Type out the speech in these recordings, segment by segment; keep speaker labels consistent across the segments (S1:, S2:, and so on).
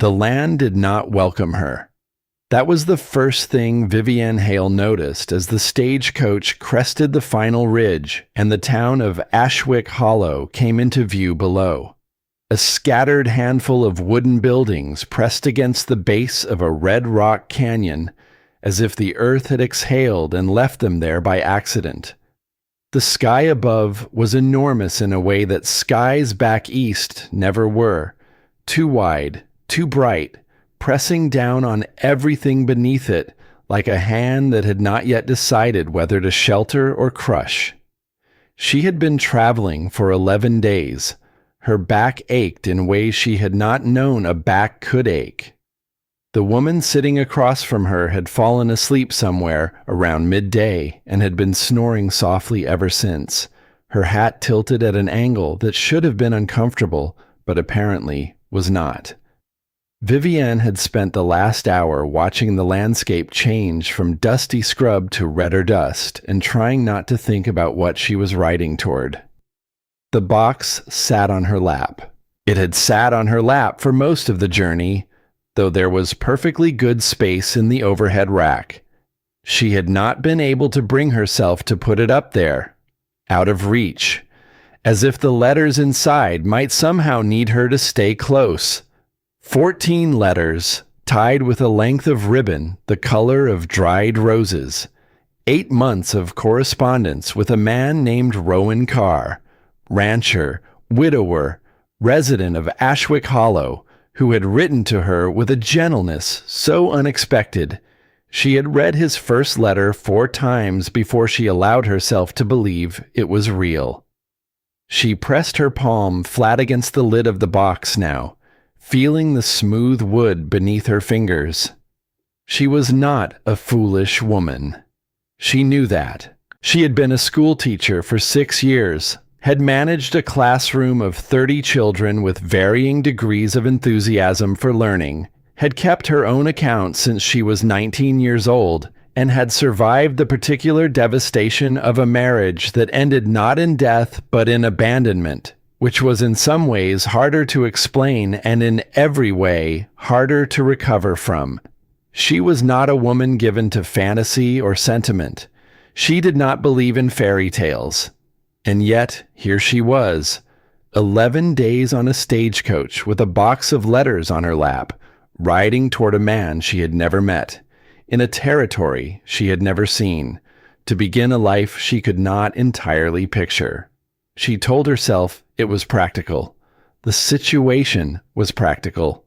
S1: The land did not welcome her. That was the first thing Vivienne Hale noticed as the stagecoach crested the final ridge and the town of Ashwick Hollow came into view below. A scattered handful of wooden buildings pressed against the base of a red rock canyon, as if the earth had exhaled and left them there by accident. The sky above was enormous in a way that skies back east never were, too wide, too bright, pressing down on everything beneath it like a hand that had not yet decided whether to shelter or crush. She had been traveling for 11 days. Her back ached in ways she had not known a back could ache. The woman sitting across from her had fallen asleep somewhere around midday and had been snoring softly ever since, her hat tilted at an angle that should have been uncomfortable, but apparently was not. Vivienne had spent the last hour watching the landscape change from dusty scrub to redder dust and trying not to think about what she was riding toward. The box sat on her lap. It had sat on her lap for most of the journey, though there was perfectly good space in the overhead rack. She had not been able to bring herself to put it up there, out of reach, as if the letters inside might somehow need her to stay close. 14 letters, tied with a length of ribbon the color of dried roses. 8 months of correspondence with a man named Rowan Carr, rancher, widower, resident of Ashwick Hollow, who had written to her with a gentleness so unexpected. She had read his first letter 4 times before she allowed herself to believe it was real. She pressed her palm flat against the lid of the box now, feeling the smooth wood beneath her fingers. She was not a foolish woman. She knew that. She had been a schoolteacher for 6 years, had managed a classroom of 30 children with varying degrees of enthusiasm for learning, had kept her own account since she was 19 years old, and had survived the particular devastation of a marriage that ended not in death but in abandonment, which was in some ways harder to explain and in every way harder to recover from. She was not a woman given to fantasy or sentiment. She did not believe in fairy tales. And yet, here she was, 11 days on a stagecoach with a box of letters on her lap, riding toward a man she had never met, in a territory she had never seen, to begin a life she could not entirely picture. She told herself it was practical. The situation was practical.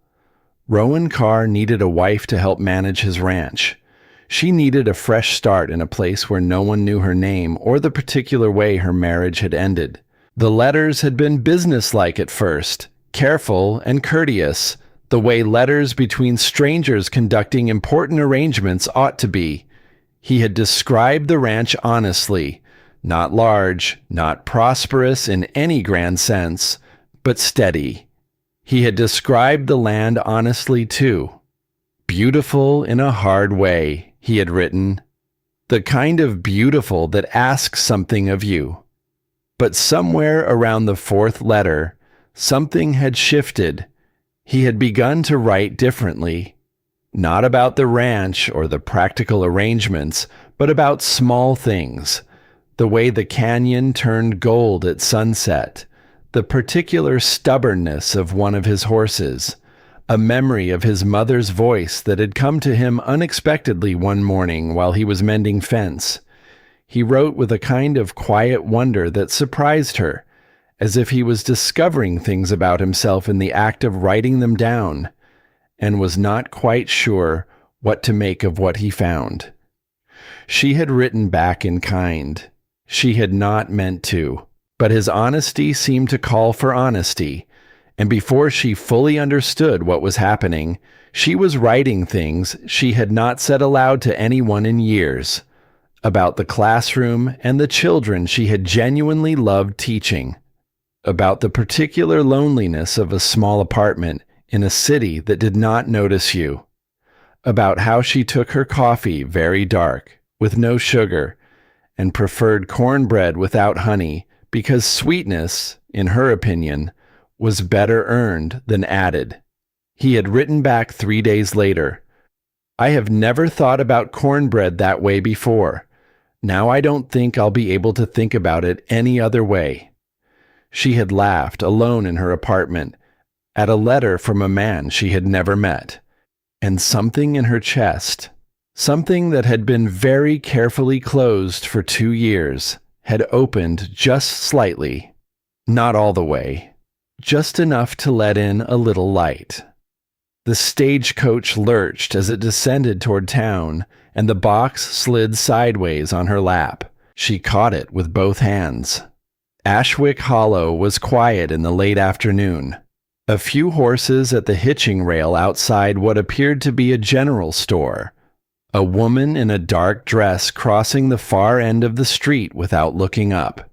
S1: Rowan Carr needed a wife to help manage his ranch. She needed a fresh start in a place where no one knew her name or the particular way her marriage had ended. The letters had been businesslike at first, careful and courteous, the way letters between strangers conducting important arrangements ought to be. He had described the ranch honestly, not large, not prosperous in any grand sense, but steady. He had described the land honestly too. Beautiful in a hard way, he had written. The kind of beautiful that asks something of you. But somewhere around the 4th letter, something had shifted. He had begun to write differently. Not about the ranch or the practical arrangements, but about small things. The way the canyon turned gold at sunset, the particular stubbornness of one of his horses, a memory of his mother's voice that had come to him unexpectedly one morning while he was mending fence. He wrote with a kind of quiet wonder that surprised her, as if he was discovering things about himself in the act of writing them down, and was not quite sure what to make of what he found. She had written back in kind. She had not meant to, but his honesty seemed to call for honesty, and before she fully understood what was happening, she was writing things she had not said aloud to anyone in years, about the classroom and the children she had genuinely loved teaching, about the particular loneliness of a small apartment in a city that did not notice you, about how she took her coffee very dark, with no sugar, and preferred cornbread without honey because sweetness, in her opinion, was better earned than added. He had written back 3 days later, "I have never thought about cornbread that way before. Now I don't think I'll be able to think about it any other way." She had laughed alone in her apartment at a letter from a man she had never met, and something in her chest, something that had been very carefully closed for 2 years, had opened just slightly, not all the way, just enough to let in a little light. The stagecoach lurched as it descended toward town, and the box slid sideways on her lap. She caught it with both hands. Ashwick Hollow was quiet in the late afternoon. A few horses at the hitching rail outside what appeared to be a general store. A woman in a dark dress crossing the far end of the street without looking up.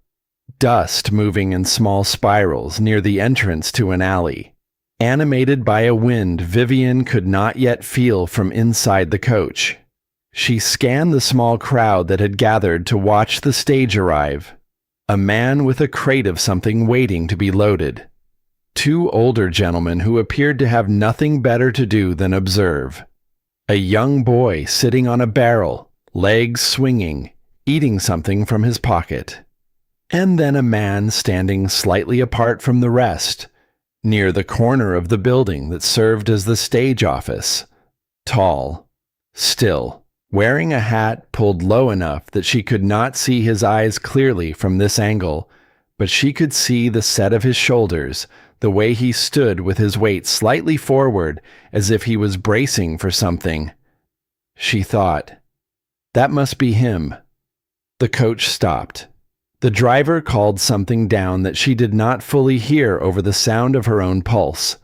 S1: Dust moving in small spirals near the entrance to an alley. Animated by a wind Vivian could not yet feel from inside the coach. She scanned the small crowd that had gathered to watch the stage arrive. A man with a crate of something waiting to be loaded. 2 older gentlemen who appeared to have nothing better to do than observe. A young boy sitting on a barrel, legs swinging, eating something from his pocket. And then a man standing slightly apart from the rest, near the corner of the building that served as the stage office. Tall, still, wearing a hat pulled low enough that she could not see his eyes clearly from this angle, but she could see the set of his shoulders, the way he stood with his weight slightly forward as if he was bracing for something. She thought, "That must be him." The coach stopped. The driver called something down that she did not fully hear over the sound of her own pulse.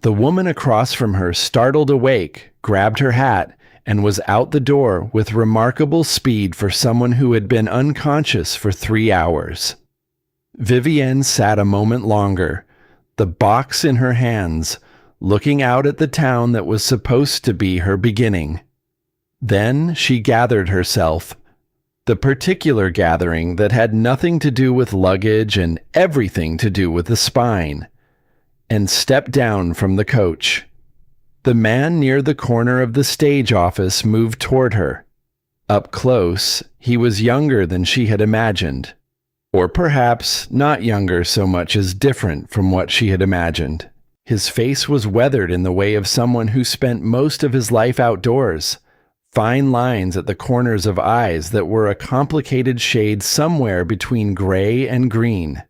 S1: The woman across from her startled awake, grabbed her hat, and was out the door with remarkable speed for someone who had been unconscious for 3 hours. Vivienne sat a moment longer, the box in her hands, looking out at the town that was supposed to be her beginning. Then she gathered herself, the particular gathering that had nothing to do with luggage and everything to do with the spine, and stepped down from the coach. The man near the corner of the stage office moved toward her. Up close, he was younger than she had imagined, or perhaps not younger so much as different from what she had imagined. His face was weathered in the way of someone who spent most of his life outdoors. Fine lines at the corners of eyes that were a complicated shade somewhere between gray and green.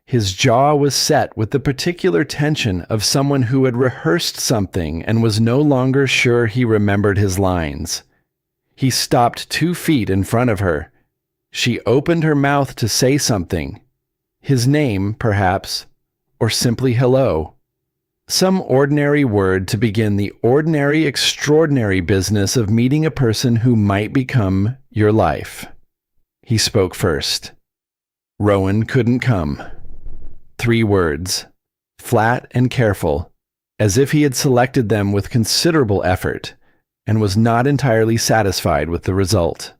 S1: His jaw was set with the particular tension of someone who had rehearsed something and was no longer sure he remembered his lines. He stopped 2 feet in front of her. She opened her mouth to say something. His name, perhaps, or simply hello. Some ordinary word to begin the ordinary, extraordinary business of meeting a person who might become your life. He spoke first. Rowan couldn't come. 3 words, flat and careful, as if he had selected them with considerable effort, and was not entirely satisfied with the result.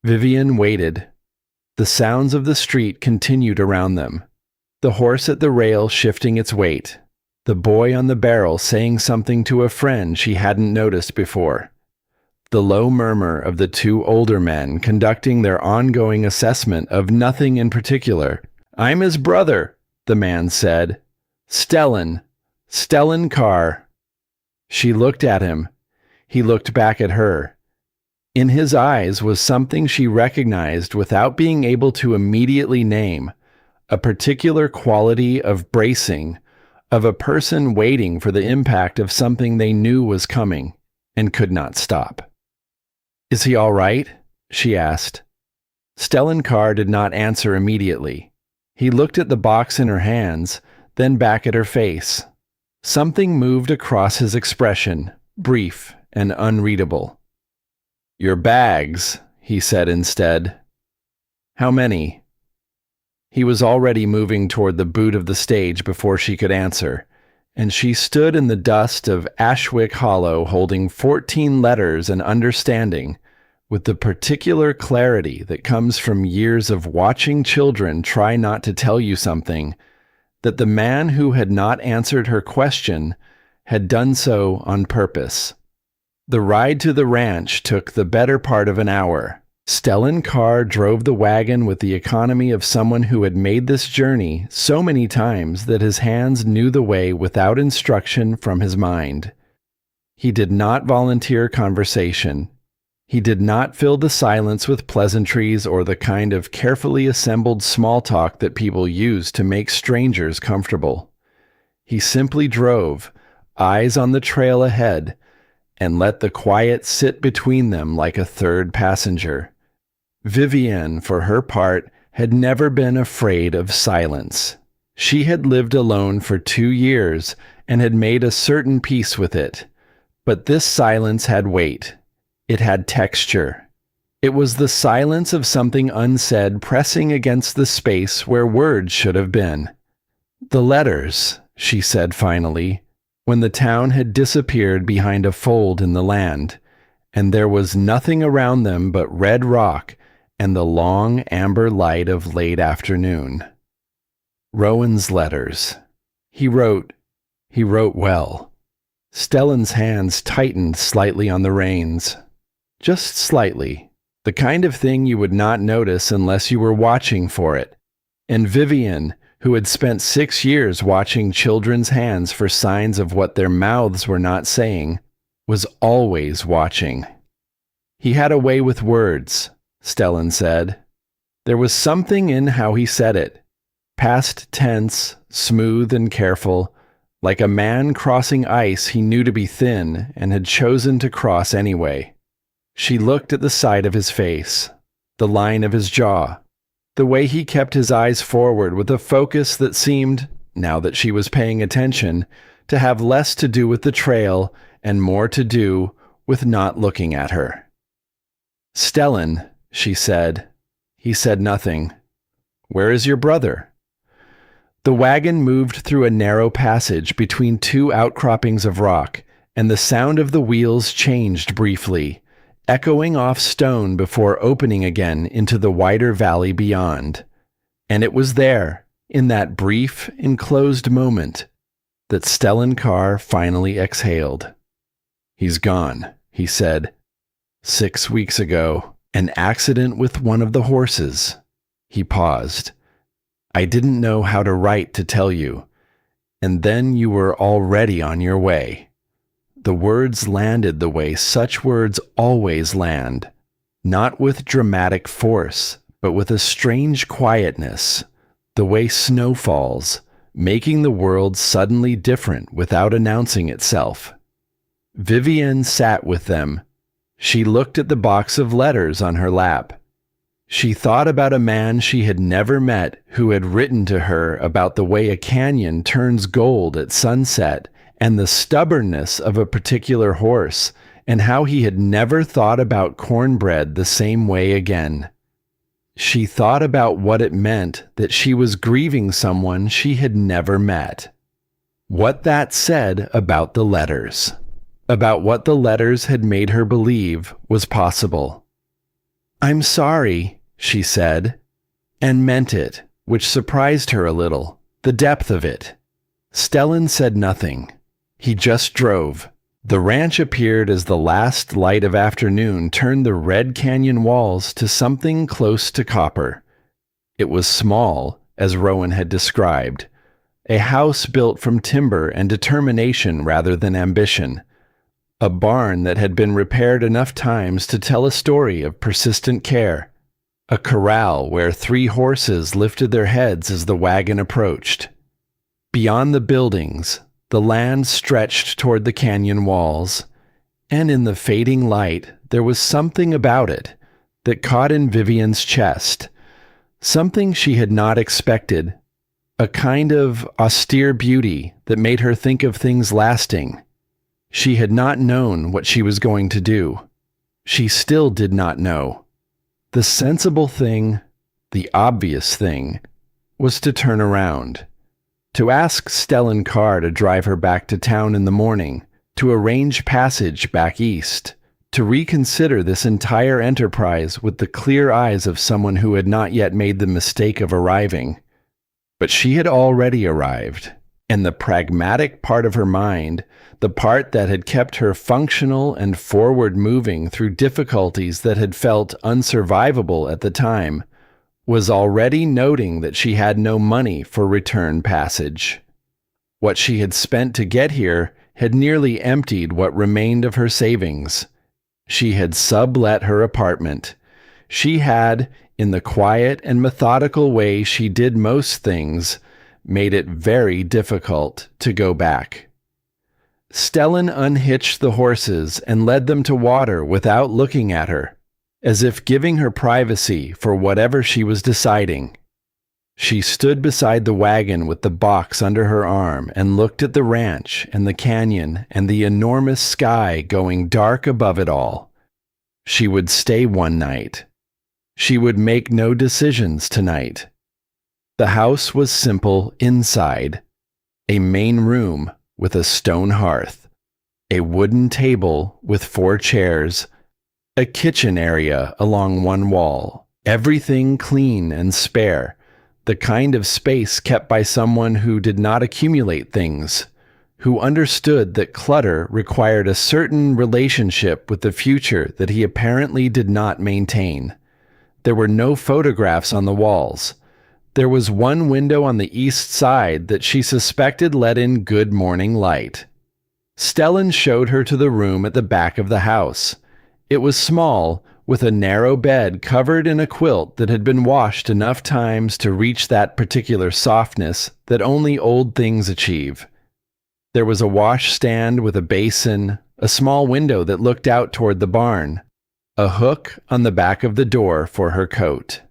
S1: Vivian waited. The sounds of the street continued around them. The horse at the rail shifting its weight. The boy on the barrel saying something to a friend she hadn't noticed before. The low murmur of the 2 older men conducting their ongoing assessment of nothing in particular. "I'm his brother," the man said. Stellan Carr." She looked at him. He looked back at her. In his eyes was something she recognized without being able to immediately name, a particular quality of bracing, of a person waiting for the impact of something they knew was coming and could not stop. "Is he all right?" she asked. Stellan Carr did not answer immediately. He looked at the box in her hands, then back at her face. Something moved across his expression, brief and unreadable. "Your bags," he said instead. "How many?" He was already moving toward the boot of the stage before she could answer, and she stood in the dust of Ashwick Hollow holding 14 letters and understanding, with the particular clarity that comes from years of watching children try not to tell you something, that the man who had not answered her question had done so on purpose. The ride to the ranch took the better part of an hour. Stellan Carr drove the wagon with the economy of someone who had made this journey so many times that his hands knew the way without instruction from his mind. He did not volunteer conversation. He did not fill the silence with pleasantries or the kind of carefully assembled small talk that people use to make strangers comfortable. He simply drove, eyes on the trail ahead, and let the quiet sit between them like a third passenger. Vivienne, for her part, had never been afraid of silence. She had lived alone for 2 years and had made a certain peace with it. But this silence had weight. It had texture. It was the silence of something unsaid pressing against the space where words should have been. "The letters," she said finally, when the town had disappeared behind a fold in the land, and there was nothing around them but red rock and the long amber light of late afternoon. Rowan's letters. He wrote well. Stellan's hands tightened slightly on the reins. Just slightly. The kind of thing you would not notice unless you were watching for it. And Vivienne, who had spent 6 years watching children's hands for signs of what their mouths were not saying, was always watching. He had a way with words, Stellan said. There was something in how he said it. Past tense, smooth and careful, like a man crossing ice he knew to be thin and had chosen to cross anyway. She looked at the side of his face, the line of his jaw, the way he kept his eyes forward with a focus that seemed, now that she was paying attention, to have less to do with the trail and more to do with not looking at her. "Stellan," she said. He said nothing. "Where is your brother?" The wagon moved through a narrow passage between 2 outcroppings of rock, and the sound of the wheels changed briefly, echoing off stone before opening again into the wider valley beyond. And it was there, in that brief, enclosed moment, that Stellan Carr finally exhaled. "He's gone," he said. "6 weeks ago, an accident with one of the horses." He paused. "I didn't know how to write to tell you. And then you were already on your way." The words landed the way such words always land, not with dramatic force, but with a strange quietness, the way snow falls, making the world suddenly different without announcing itself. Vivienne sat with them. She looked at the box of letters on her lap. She thought about a man she had never met who had written to her about the way a canyon turns gold at sunset and the stubbornness of a particular horse, and how he had never thought about cornbread the same way again. She thought about what it meant that she was grieving someone she had never met. What that said about the letters. About what the letters had made her believe was possible. "I'm sorry," she said, and meant it, which surprised her a little, the depth of it. Stellan said nothing. He just drove. The ranch appeared as the last light of afternoon turned the red canyon walls to something close to copper. It was small, as Rowan had described, a house built from timber and determination rather than ambition, a barn that had been repaired enough times to tell a story of persistent care, a corral where 3 horses lifted their heads as the wagon approached. Beyond the buildings, the land stretched toward the canyon walls, and in the fading light there was something about it that caught in Vivienne's chest, something she had not expected, a kind of austere beauty that made her think of things lasting. She had not known what she was going to do. She still did not know. The sensible thing, the obvious thing, was to turn around. To ask Stellan Carr to drive her back to town in the morning, to arrange passage back east, to reconsider this entire enterprise with the clear eyes of someone who had not yet made the mistake of arriving. But she had already arrived, and the pragmatic part of her mind, the part that had kept her functional and forward-moving through difficulties that had felt unsurvivable at the time, was already noting that she had no money for return passage. What she had spent to get here had nearly emptied what remained of her savings. She had sublet her apartment. She had, in the quiet and methodical way she did most things, made it very difficult to go back. Stellan unhitched the horses and led them to water without looking at her, as if giving her privacy for whatever she was deciding. She stood beside the wagon with the box under her arm and looked at the ranch and the canyon and the enormous sky going dark above it all. She would stay one night. She would make no decisions tonight. The house was simple inside. A main room with a stone hearth, a wooden table with 4 chairs, a kitchen area along one wall, everything clean and spare, the kind of space kept by someone who did not accumulate things, who understood that clutter required a certain relationship with the future that he apparently did not maintain. There were no photographs on the walls. There was one window on the east side that she suspected let in good morning light. Stellan showed her to the room at the back of the house. It was small, with a narrow bed covered in a quilt that had been washed enough times to reach that particular softness that only old things achieve. There was a washstand with a basin, a small window that looked out toward the barn, a hook on the back of the door for her coat.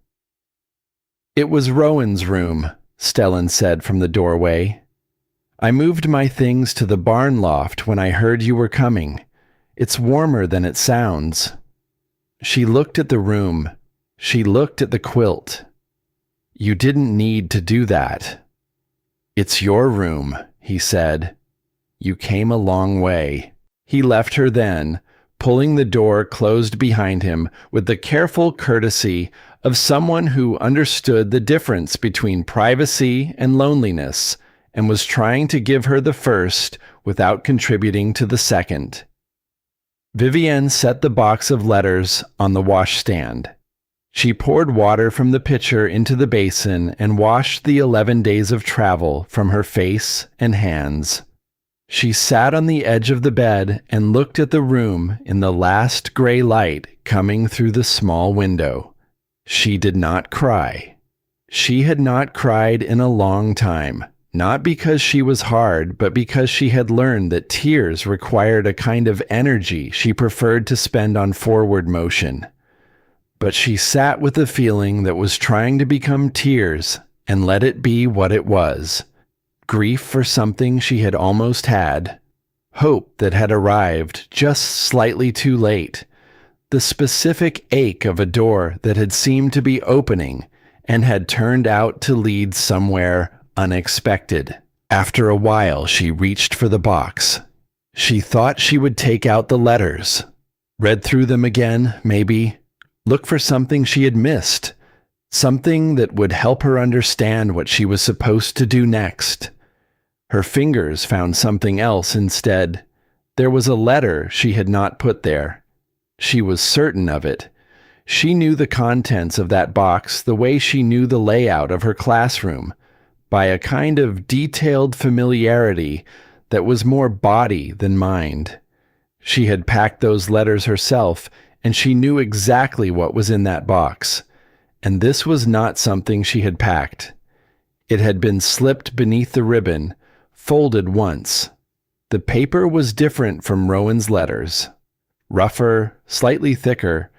S1: "It was Rowan's room," Stellan said from the doorway. "I moved my things to the barn loft when I heard you were coming. It's warmer than it sounds." She looked at the room. She looked at the quilt. "You didn't need to do that." "It's your room," he said. "You came a long way." He left her then, pulling the door closed behind him with the careful courtesy of someone who understood the difference between privacy and loneliness and was trying to give her the first without contributing to the second. Vivienne set the box of letters on the washstand. She poured water from the pitcher into the basin and washed the 11 days of travel from her face and hands. She sat on the edge of the bed and looked at the room in the last gray light coming through the small window. She did not cry. She had not cried in a long time, not because she was hard, but because she had learned that tears required a kind of energy she preferred to spend on forward motion. But she sat with a feeling that was trying to become tears and let it be what it was. Grief for something she had almost had. Hope that had arrived just slightly too late. The specific ache of a door that had seemed to be opening and had turned out to lead somewhere unexpected. After a while, she reached for the box. She thought she would take out the letters, read through them again, maybe, look for something she had missed, something that would help her understand what she was supposed to do next. Her fingers found something else instead. There was a letter she had not put there. She was certain of it. She knew the contents of that box the way she knew the layout of her classroom, by a kind of detailed familiarity that was more body than mind. She had packed those letters herself, and she knew exactly what was in that box. And this was not something she had packed. It had been slipped beneath the ribbon, folded once. The paper was different from Rowan's letters. Rougher, slightly thicker,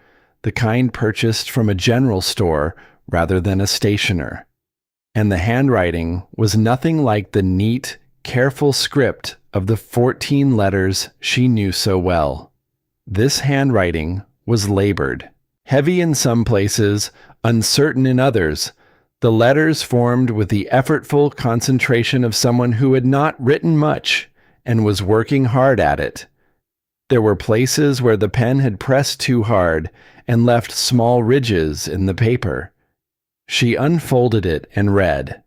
S1: the kind purchased from a general store rather than a stationer. And the handwriting was nothing like the neat, careful script of the 14 letters she knew so well. This handwriting was labored, heavy in some places, uncertain in others. The letters formed with the effortful concentration of someone who had not written much and was working hard at it. There were places where the pen had pressed too hard and left small ridges in the paper. She unfolded it and read.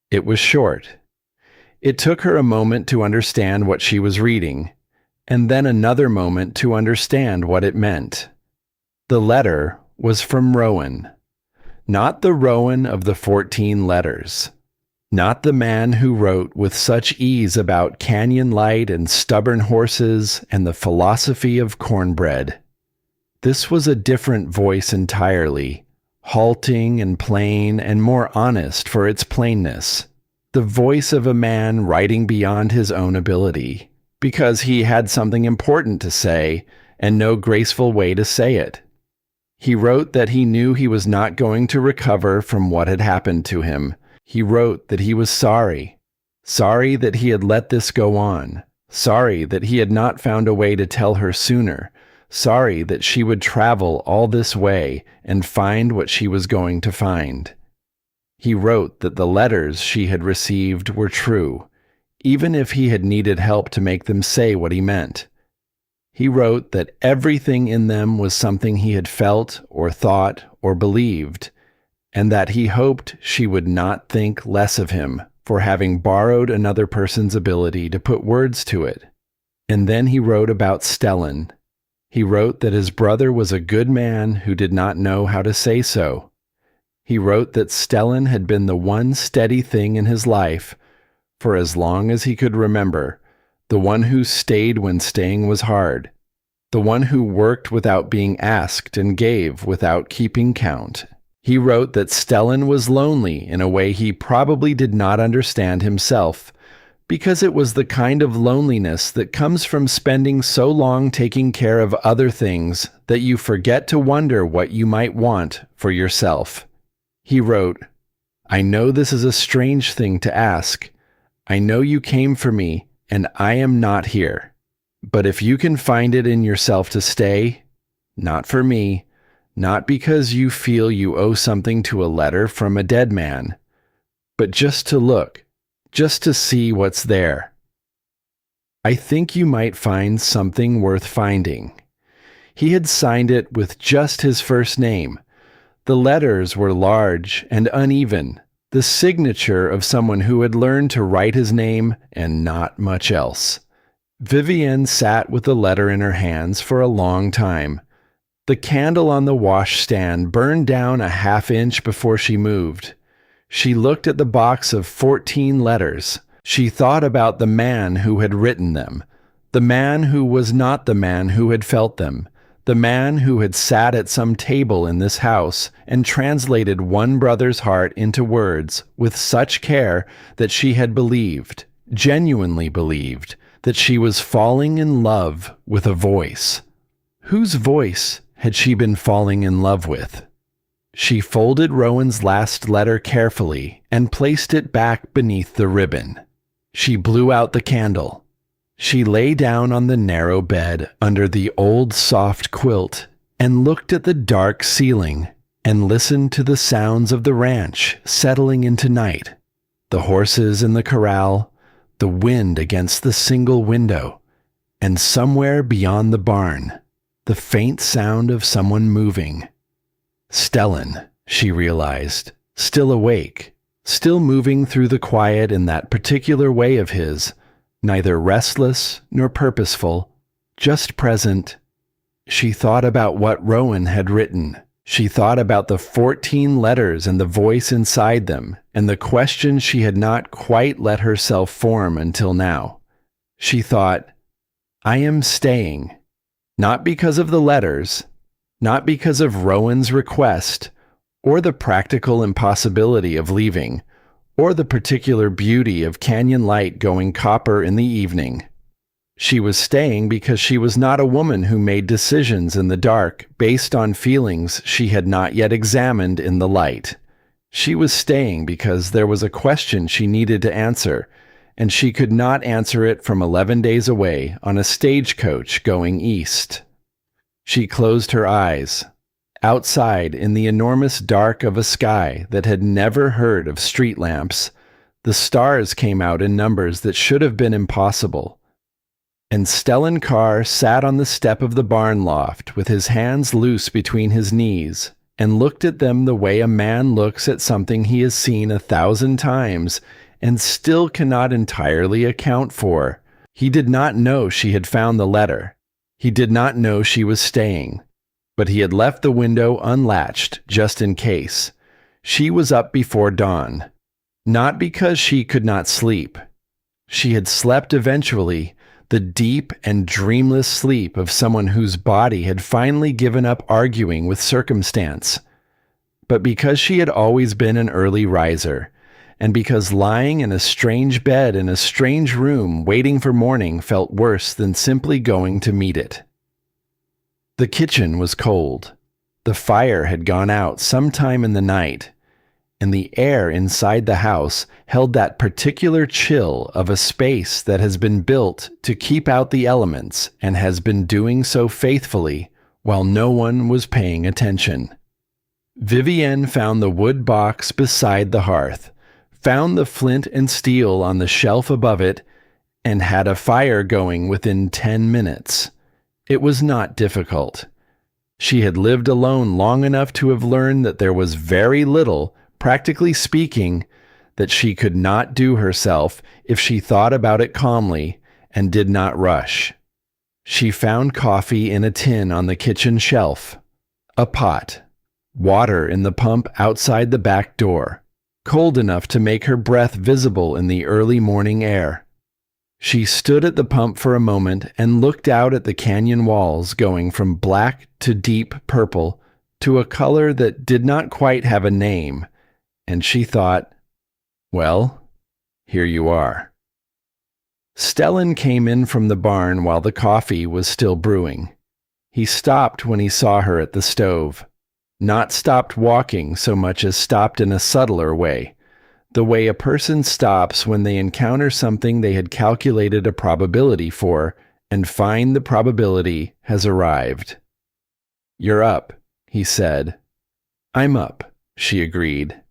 S1: It was short. It took her a moment to understand what she was reading, and then another moment to understand what it meant. The letter was from Rowan. Not the Rowan of the 14 letters. Not the man who wrote with such ease about canyon light and stubborn horses and the philosophy of cornbread. This was a different voice entirely, halting and plain and more honest for its plainness. The voice of a man writing beyond his own ability, because he had something important to say and no graceful way to say it. He wrote that he knew he was not going to recover from what had happened to him. He wrote that he was sorry. Sorry that he had let this go on. Sorry that he had not found a way to tell her sooner. Sorry that she would travel all this way and find what she was going to find. He wrote that the letters she had received were true, even if he had needed help to make them say what he meant. He wrote that everything in them was something he had felt or thought or believed, and that he hoped she would not think less of him for having borrowed another person's ability to put words to it. And then he wrote about Stellan. He wrote that his brother was a good man who did not know how to say so. He wrote that Stellan had been the one steady thing in his life, for as long as he could remember, the one who stayed when staying was hard, the one who worked without being asked and gave without keeping count. He wrote that Stellan was lonely in a way he probably did not understand himself, because it was the kind of loneliness that comes from spending so long taking care of other things that you forget to wonder what you might want for yourself. He wrote, "I know this is a strange thing to ask. I know you came for me, and I am not here. But if you can find it in yourself to stay, not for me, not because you feel you owe something to a letter from a dead man, but just to look, just to see what's there. I think you might find something worth finding." He had signed it with just his first name. The letters were large and uneven, the signature of someone who had learned to write his name and not much else. Vivienne sat with the letter in her hands for a long time. The candle on the washstand burned down a half-inch before she moved. She looked at the box of 14 letters. She thought about the man who had written them, the man who was not the man who had felt them, the man who had sat at some table in this house and translated one brother's heart into words with such care that she had believed, genuinely believed, that she was falling in love with a voice. Whose voice had she been falling in love with? She folded Rowan's last letter carefully and placed it back beneath the ribbon. She blew out the candle. She lay down on the narrow bed under the old soft quilt and looked at the dark ceiling and listened to the sounds of the ranch settling into night, the horses in the corral, the wind against the single window, and somewhere beyond the barn, the faint sound of someone moving. Stellan, she realized, still awake, still moving through the quiet in that particular way of his, neither restless nor purposeful, just present. She thought about what Rowan had written. She thought about the 14 letters and the voice inside them, and the question she had not quite let herself form until now. She thought, I am staying, not because of the letters, not because of Rowan's request, or the practical impossibility of leaving, or the particular beauty of canyon light going copper in the evening. She was staying because she was not a woman who made decisions in the dark based on feelings she had not yet examined in the light. She was staying because there was a question she needed to answer, and she could not answer it from 11 days away on a stagecoach going east. She closed her eyes. Outside, in the enormous dark of a sky that had never heard of street lamps, the stars came out in numbers that should have been impossible. And Stellan Carr sat on the step of the barn loft with his hands loose between his knees and looked at them the way a man looks at something he has seen 1,000 times and still cannot entirely account for. He did not know she had found the letter. He did not know she was staying, but he had left the window unlatched just in case. She was up before dawn, not because she could not sleep. She had slept eventually, the deep and dreamless sleep of someone whose body had finally given up arguing with circumstance. But because she had always been an early riser, and because lying in a strange bed in a strange room waiting for morning felt worse than simply going to meet it. The kitchen was cold. The fire had gone out sometime in the night, and the air inside the house held that particular chill of a space that has been built to keep out the elements and has been doing so faithfully while no one was paying attention. Vivienne found the wood box beside the hearth, found the flint and steel on the shelf above it, and had a fire going within 10 minutes. It was not difficult. She had lived alone long enough to have learned that there was very little, practically speaking, that she could not do herself if she thought about it calmly and did not rush. She found coffee in a tin on the kitchen shelf, a pot, water in the pump outside the back door, cold enough to make her breath visible in the early morning air. She stood at the pump for a moment and looked out at the canyon walls going from black to deep purple to a color that did not quite have a name, and she thought, well, here you are. Stellan came in from the barn while the coffee was still brewing. He stopped when he saw her at the stove. Not stopped walking so much as stopped in a subtler way, the way a person stops when they encounter something they had calculated a probability for and find the probability has arrived. "You're up," he said. "I'm up," she agreed.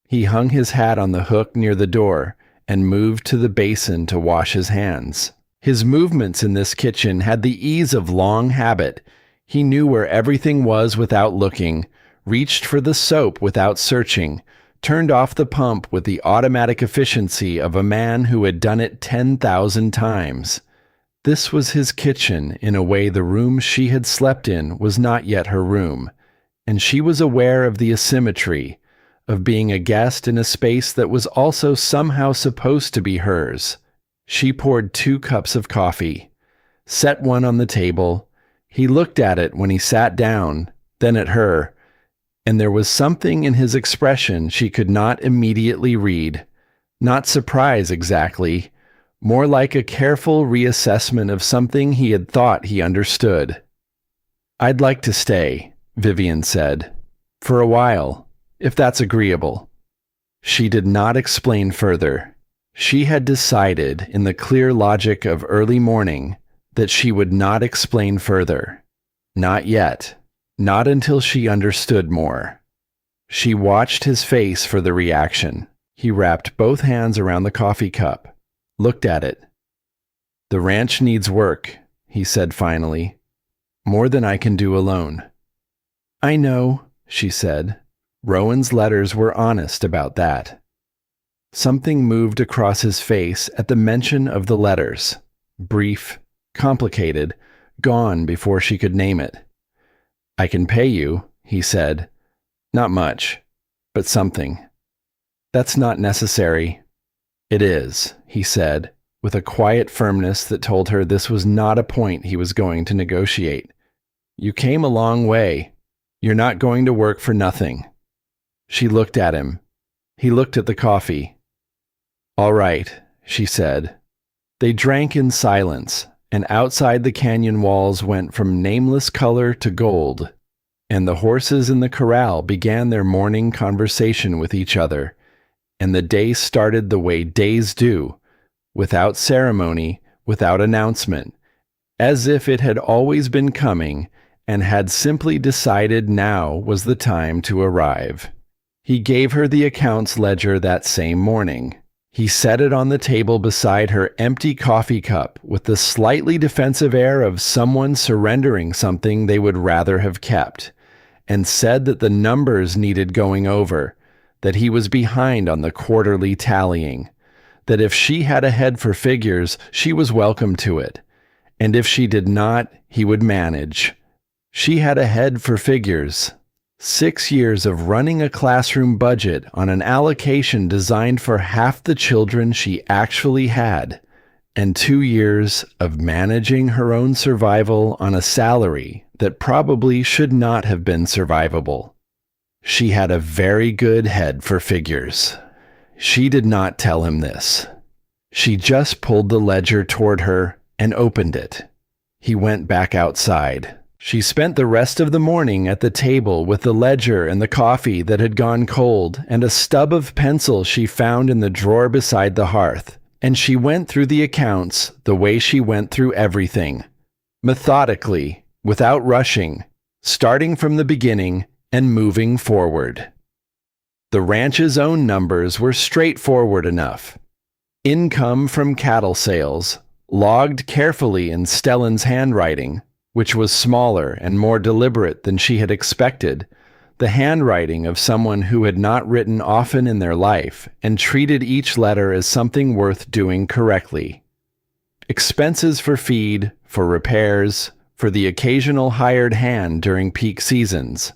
S1: He hung his hat on the hook near the door and moved to the basin to wash his hands. His movements in this kitchen had the ease of long habit. He knew where everything was without looking, reached for the soap without searching, turned off the pump with the automatic efficiency of a man who had done it 10,000 times. This was his kitchen in a way the room she had slept in was not yet her room, and she was aware of the asymmetry of being a guest in a space that was also somehow supposed to be hers. She poured 2 cups of coffee, set one on the table. He looked at it when he sat down, then at her, and there was something in his expression she could not immediately read. Not surprise exactly, more like a careful reassessment of something he had thought he understood. "I'd like to stay," Vivienne said, "for a while, if that's agreeable." She did not explain further. She had decided, in the clear logic of early morning, that she would not explain further. Not yet. Not until she understood more. She watched his face for the reaction. He wrapped both hands around the coffee cup, looked at it. "The ranch needs work," he said finally. "More than I can do alone." "I know," she said. Rowan's letters were honest about that. Something moved across his face at the mention of the letters. Brief, complicated, gone before she could name it. "I can pay you," he said. "Not much, but something." "That's not necessary." "It is," he said, with a quiet firmness that told her this was not a point he was going to negotiate. "You came a long way. You're not going to work for nothing." She looked at him. He looked at the coffee. "All right," she said. They drank in silence, and outside the canyon walls went from nameless color to gold, and the horses in the corral began their morning conversation with each other, and the day started the way days do, without ceremony, without announcement, as if it had always been coming and had simply decided now was the time to arrive. He gave her the accounts ledger that same morning. He set it on the table beside her empty coffee cup with the slightly defensive air of someone surrendering something they would rather have kept, and said that the numbers needed going over, that he was behind on the quarterly tallying, that if she had a head for figures, she was welcome to it, and if she did not, he would manage. She had a head for figures. 6 years of running a classroom budget on an allocation designed for half the children she actually had, and 2 years of managing her own survival on a salary that probably should not have been survivable. She had a very good head for figures. She did not tell him this. She just pulled the ledger toward her and opened it. He went back outside. She spent the rest of the morning at the table with the ledger and the coffee that had gone cold and a stub of pencil she found in the drawer beside the hearth, and she went through the accounts the way she went through everything, methodically, without rushing, starting from the beginning and moving forward. The ranch's own numbers were straightforward enough. Income from cattle sales, logged carefully in Stellan's handwriting, which was smaller and more deliberate than she had expected, the handwriting of someone who had not written often in their life and treated each letter as something worth doing correctly. Expenses for feed, for repairs, for the occasional hired hand during peak seasons.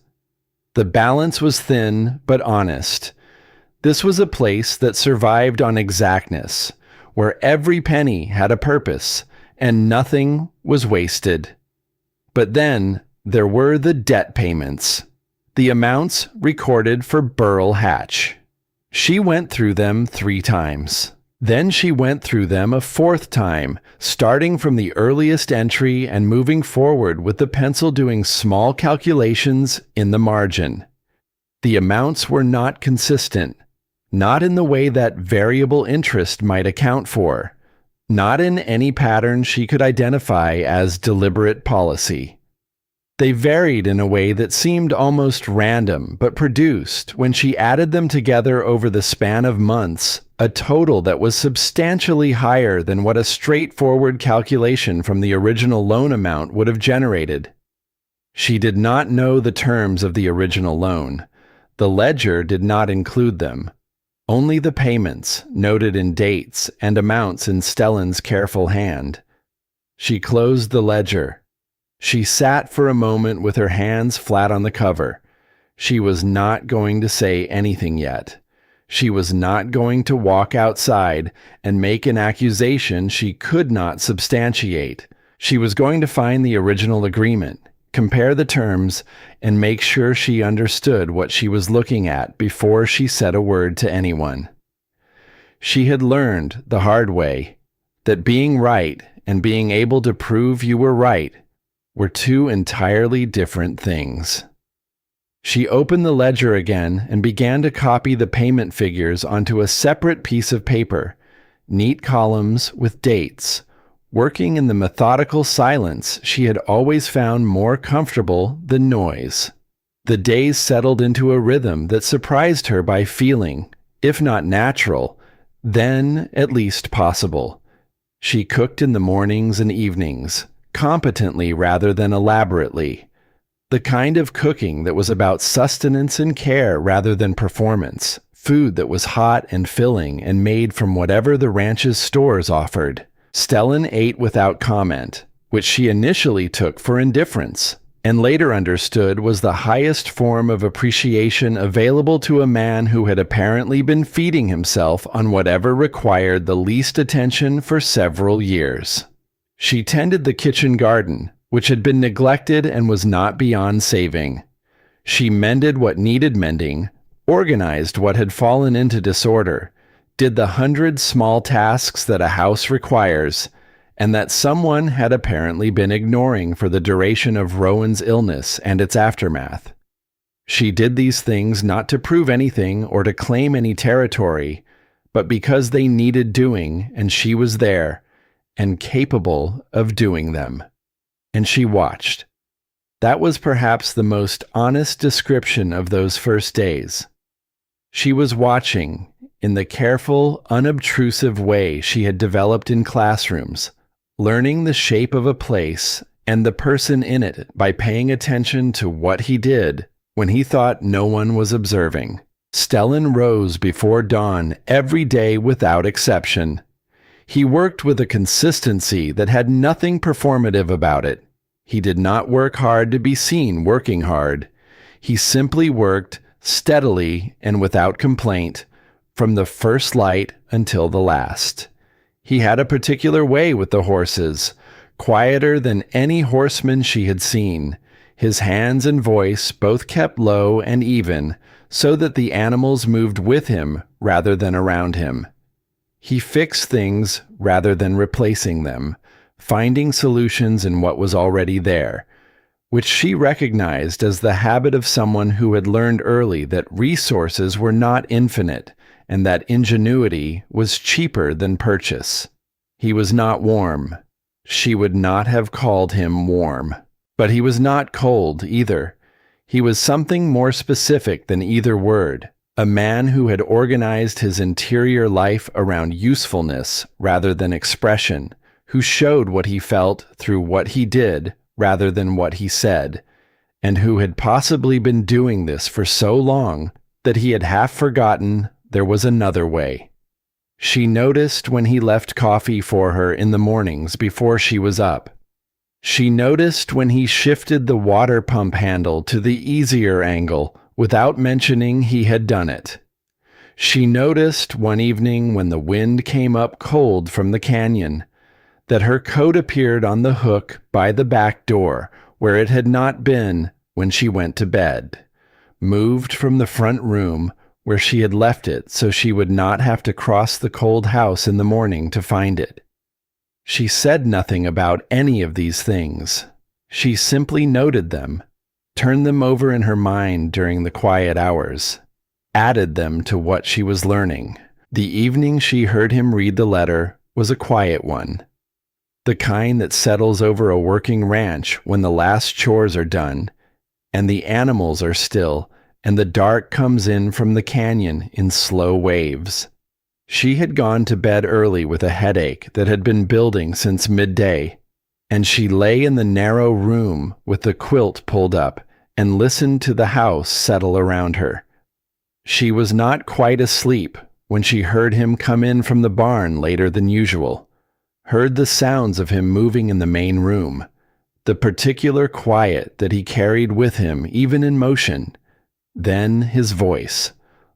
S1: The balance was thin but honest. This was a place that survived on exactness, where every penny had a purpose and nothing was wasted. But then there were the debt payments, the amounts recorded for Burl Hatch. She went through them 3 times. Then she went through them a 4th time, starting from the earliest entry and moving forward with the pencil doing small calculations in the margin. The amounts were not consistent, not in the way that variable interest might account for, not in any pattern she could identify as deliberate policy. They varied in a way that seemed almost random, but produced, when she added them together over the span of months, a total that was substantially higher than what a straightforward calculation from the original loan amount would have generated. She did not know the terms of the original loan. The ledger did not include them. Only the payments, noted in dates and amounts in Stellan's careful hand. She closed the ledger. She sat for a moment with her hands flat on the cover. She was not going to say anything yet. She was not going to walk outside and make an accusation she could not substantiate. She was going to find the original agreement, compare the terms, and make sure she understood what she was looking at before she said a word to anyone. She had learned the hard way that being right and being able to prove you were right were 2 entirely different things. She opened the ledger again and began to copy the payment figures onto a separate piece of paper, neat columns with dates, working in the methodical silence she had always found more comfortable than noise. The days settled into a rhythm that surprised her by feeling, if not natural, then at least possible. She cooked in the mornings and evenings, competently rather than elaborately. The kind of cooking that was about sustenance and care rather than performance, food that was hot and filling and made from whatever the ranch's stores offered. Stellan ate without comment, which she initially took for indifference, and later understood was the highest form of appreciation available to a man who had apparently been feeding himself on whatever required the least attention for several years. She tended the kitchen garden, which had been neglected and was not beyond saving. She mended what needed mending, organized what had fallen into disorder, did the 100 small tasks that a house requires, and that someone had apparently been ignoring for the duration of Rowan's illness and its aftermath. She did these things not to prove anything or to claim any territory, but because they needed doing and she was there, and capable of doing them. And she watched. That was perhaps the most honest description of those first days. She was watching in the careful, unobtrusive way she had developed in classrooms, learning the shape of a place and the person in it by paying attention to what he did when he thought no one was observing. Stellan rose before dawn every day without exception. He worked with a consistency that had nothing performative about it. He did not work hard to be seen working hard. He simply worked steadily and without complaint from the first light until the last. He had a particular way with the horses, quieter than any horseman she had seen. His hands and voice both kept low and even, so that the animals moved with him rather than around him. He fixed things rather than replacing them, finding solutions in what was already there, which she recognized as the habit of someone who had learned early that resources were not infinite and that ingenuity was cheaper than purchase. He was not warm. She would not have called him warm. But he was not cold either. He was something more specific than either word, a man who had organized his interior life around usefulness rather than expression, who showed what he felt through what he did rather than what he said, and who had possibly been doing this for so long that he had half forgotten there was another way. She noticed when he left coffee for her in the mornings before she was up. She noticed when he shifted the water pump handle to the easier angle without mentioning he had done it. She noticed one evening when the wind came up cold from the canyon that her coat appeared on the hook by the back door where it had not been when she went to bed, moved from the front room where she had left it so she would not have to cross the cold house in the morning to find it. She said nothing about any of these things. She simply noted them, turned them over in her mind during the quiet hours, added them to what she was learning. The evening she heard him read the letter was a quiet one, the kind that settles over a working ranch when the last chores are done, and the animals are still, and the dark comes in from the canyon in slow waves. She had gone to bed early with a headache that had been building since midday, and she lay in the narrow room with the quilt pulled up and listened to the house settle around her. She was not quite asleep when she heard him come in from the barn later than usual, heard the sounds of him moving in the main room, the particular quiet that he carried with him even in motion. Then his voice,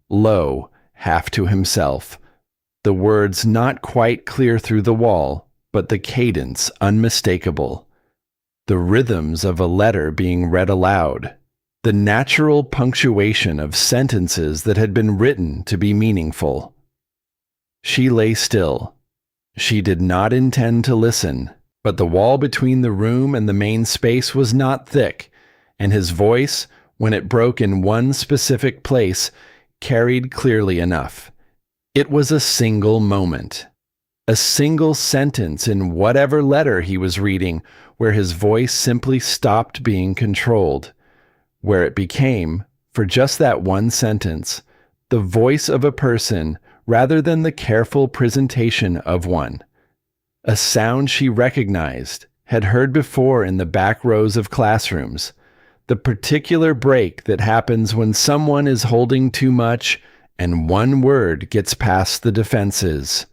S1: low, half to himself, the words not quite clear through the wall, but the cadence unmistakable, the rhythms of a letter being read aloud, the natural punctuation of sentences that had been written to be meaningful. She lay still. She did not intend to listen, but the wall between the room and the main space was not thick, and his voice, when it broke in one specific place, carried clearly enough. It was a single moment, a single sentence in whatever letter he was reading, where his voice simply stopped being controlled, where it became, for just that one sentence, the voice of a person rather than the careful presentation of one. A sound she recognized, had heard before in the back rows of classrooms, the particular break that happens when someone is holding too much and one word gets past the defenses.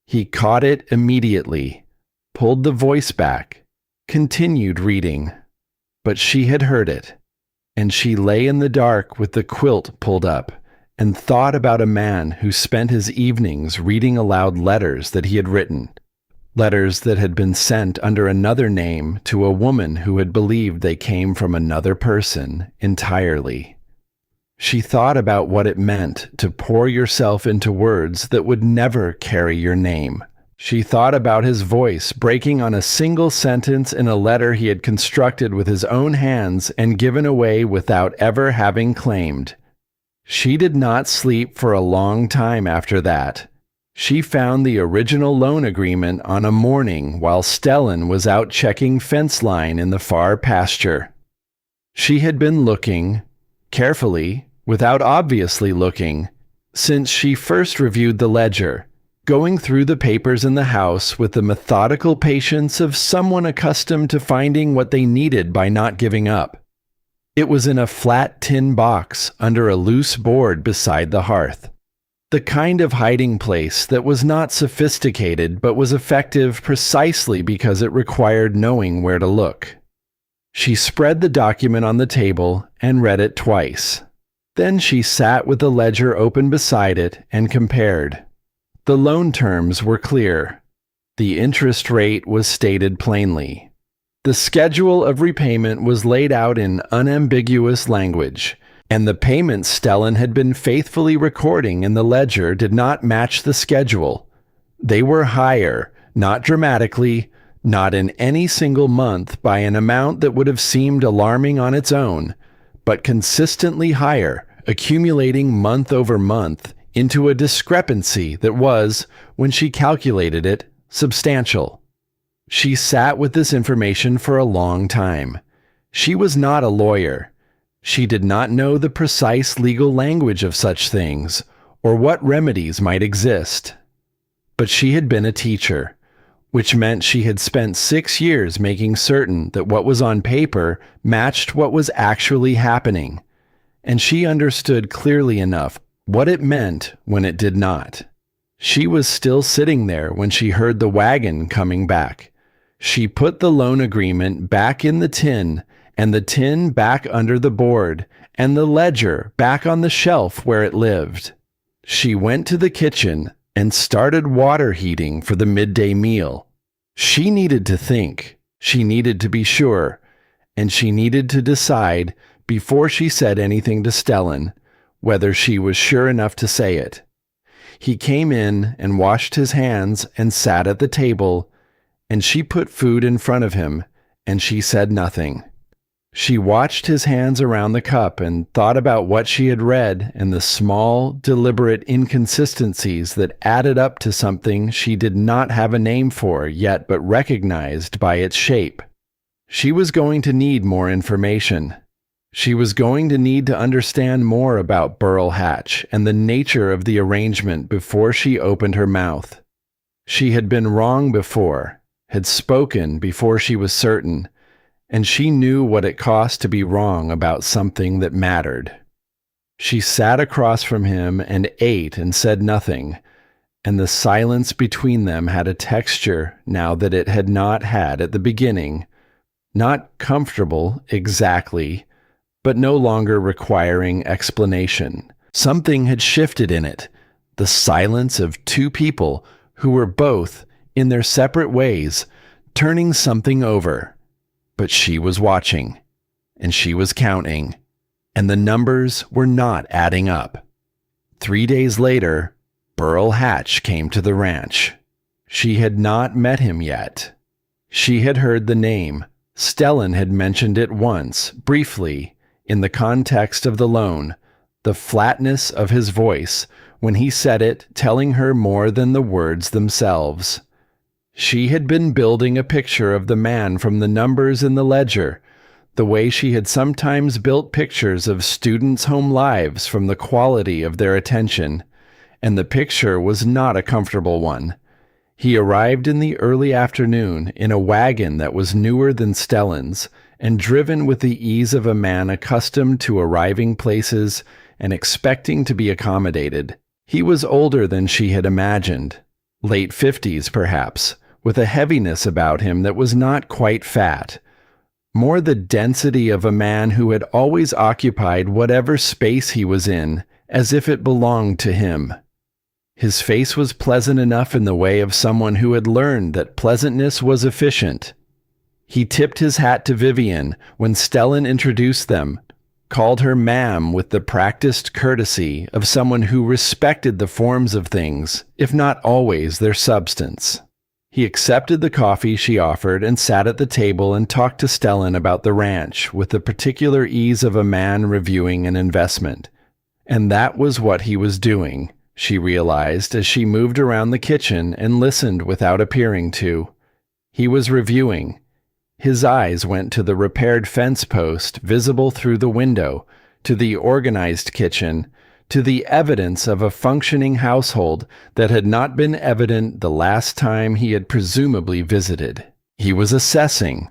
S1: He caught it immediately, pulled the voice back, continued reading. But she had heard it, and she lay in the dark with the quilt pulled up and thought about a man who spent his evenings reading aloud letters that he had written, letters that had been sent under another name to a woman who had believed they came from another person entirely. She thought about what it meant to pour yourself into words that would never carry your name. She thought about his voice breaking on a single sentence in a letter he had constructed with his own hands and given away without ever having claimed. She did not sleep for a long time after that. She found the original loan agreement on a morning while Stellan was out checking fence line in the far pasture. She had been looking, carefully, without obviously looking, since she first reviewed the ledger, going through the papers in the house with the methodical patience of someone accustomed to finding what they needed by not giving up. It was in a flat tin box under a loose board beside the hearth. The kind of hiding place that was not sophisticated but was effective precisely because it required knowing where to look. She spread the document on the table and read it twice. Then she sat with the ledger open beside it and compared. The loan terms were clear. The interest rate was stated plainly. The schedule of repayment was laid out in unambiguous language, and the payments Stellan had been faithfully recording in the ledger did not match the schedule. They were higher, not dramatically, not in any single month by an amount that would have seemed alarming on its own, but consistently higher, accumulating month over month into a discrepancy that was, when she calculated it, substantial. She sat with this information for a long time. She was not a lawyer. She did not know the precise legal language of such things, or what remedies might exist. But she had been a teacher, which meant she had spent 6 years making certain that what was on paper matched what was actually happening, and she understood clearly enough what it meant when it did not. She was still sitting there when she heard the wagon coming back. She put the loan agreement back in the tin, and the tin back under the board, and the ledger back on the shelf where it lived. She went to the kitchen and started water heating for the midday meal. She needed to think, she needed to be sure, and she needed to decide, before she said anything to Stellan, whether she was sure enough to say it. He came in and washed his hands and sat at the table, and she put food in front of him, and she said nothing. She watched his hands around the cup and thought about what she had read and the small, deliberate inconsistencies that added up to something she did not have a name for yet but recognized by its shape. She was going to need more information. She was going to need to understand more about Burl Hatch and the nature of the arrangement before she opened her mouth. She had been wrong before, had spoken before she was certain, and she knew what it cost to be wrong about something that mattered. She sat across from him and ate and said nothing, and the silence between them had a texture now that it had not had at the beginning, not comfortable exactly, but no longer requiring explanation. Something had shifted in it, the silence of two people who were both, in their separate ways, turning something over. But she was watching, and she was counting, and the numbers were not adding up. 3 days later, Burl Hatch came to the ranch. She had not met him yet. She had heard the name. Stellan had mentioned it once, briefly, in the context of the loan, the flatness of his voice when he said it, telling her more than the words themselves. She had been building a picture of the man from the numbers in the ledger, the way she had sometimes built pictures of students' home lives from the quality of their attention, and the picture was not a comfortable one. He arrived in the early afternoon in a wagon that was newer than Stellan's, and driven with the ease of a man accustomed to arriving places and expecting to be accommodated. He was older than she had imagined, late 50s perhaps, with a heaviness about him that was not quite fat, more the density of a man who had always occupied whatever space he was in, as if it belonged to him. His face was pleasant enough in the way of someone who had learned that pleasantness was efficient. He tipped his hat to Vivian when Stellan introduced them, called her ma'am with the practiced courtesy of someone who respected the forms of things, if not always their substance. He accepted the coffee she offered and sat at the table and talked to Stellan about the ranch with the particular ease of a man reviewing an investment. And that was what he was doing, she realized as she moved around the kitchen and listened without appearing to. He was reviewing. His eyes went to the repaired fence post visible through the window, to the organized kitchen, to the evidence of a functioning household that had not been evident the last time he had presumably visited. He was assessing.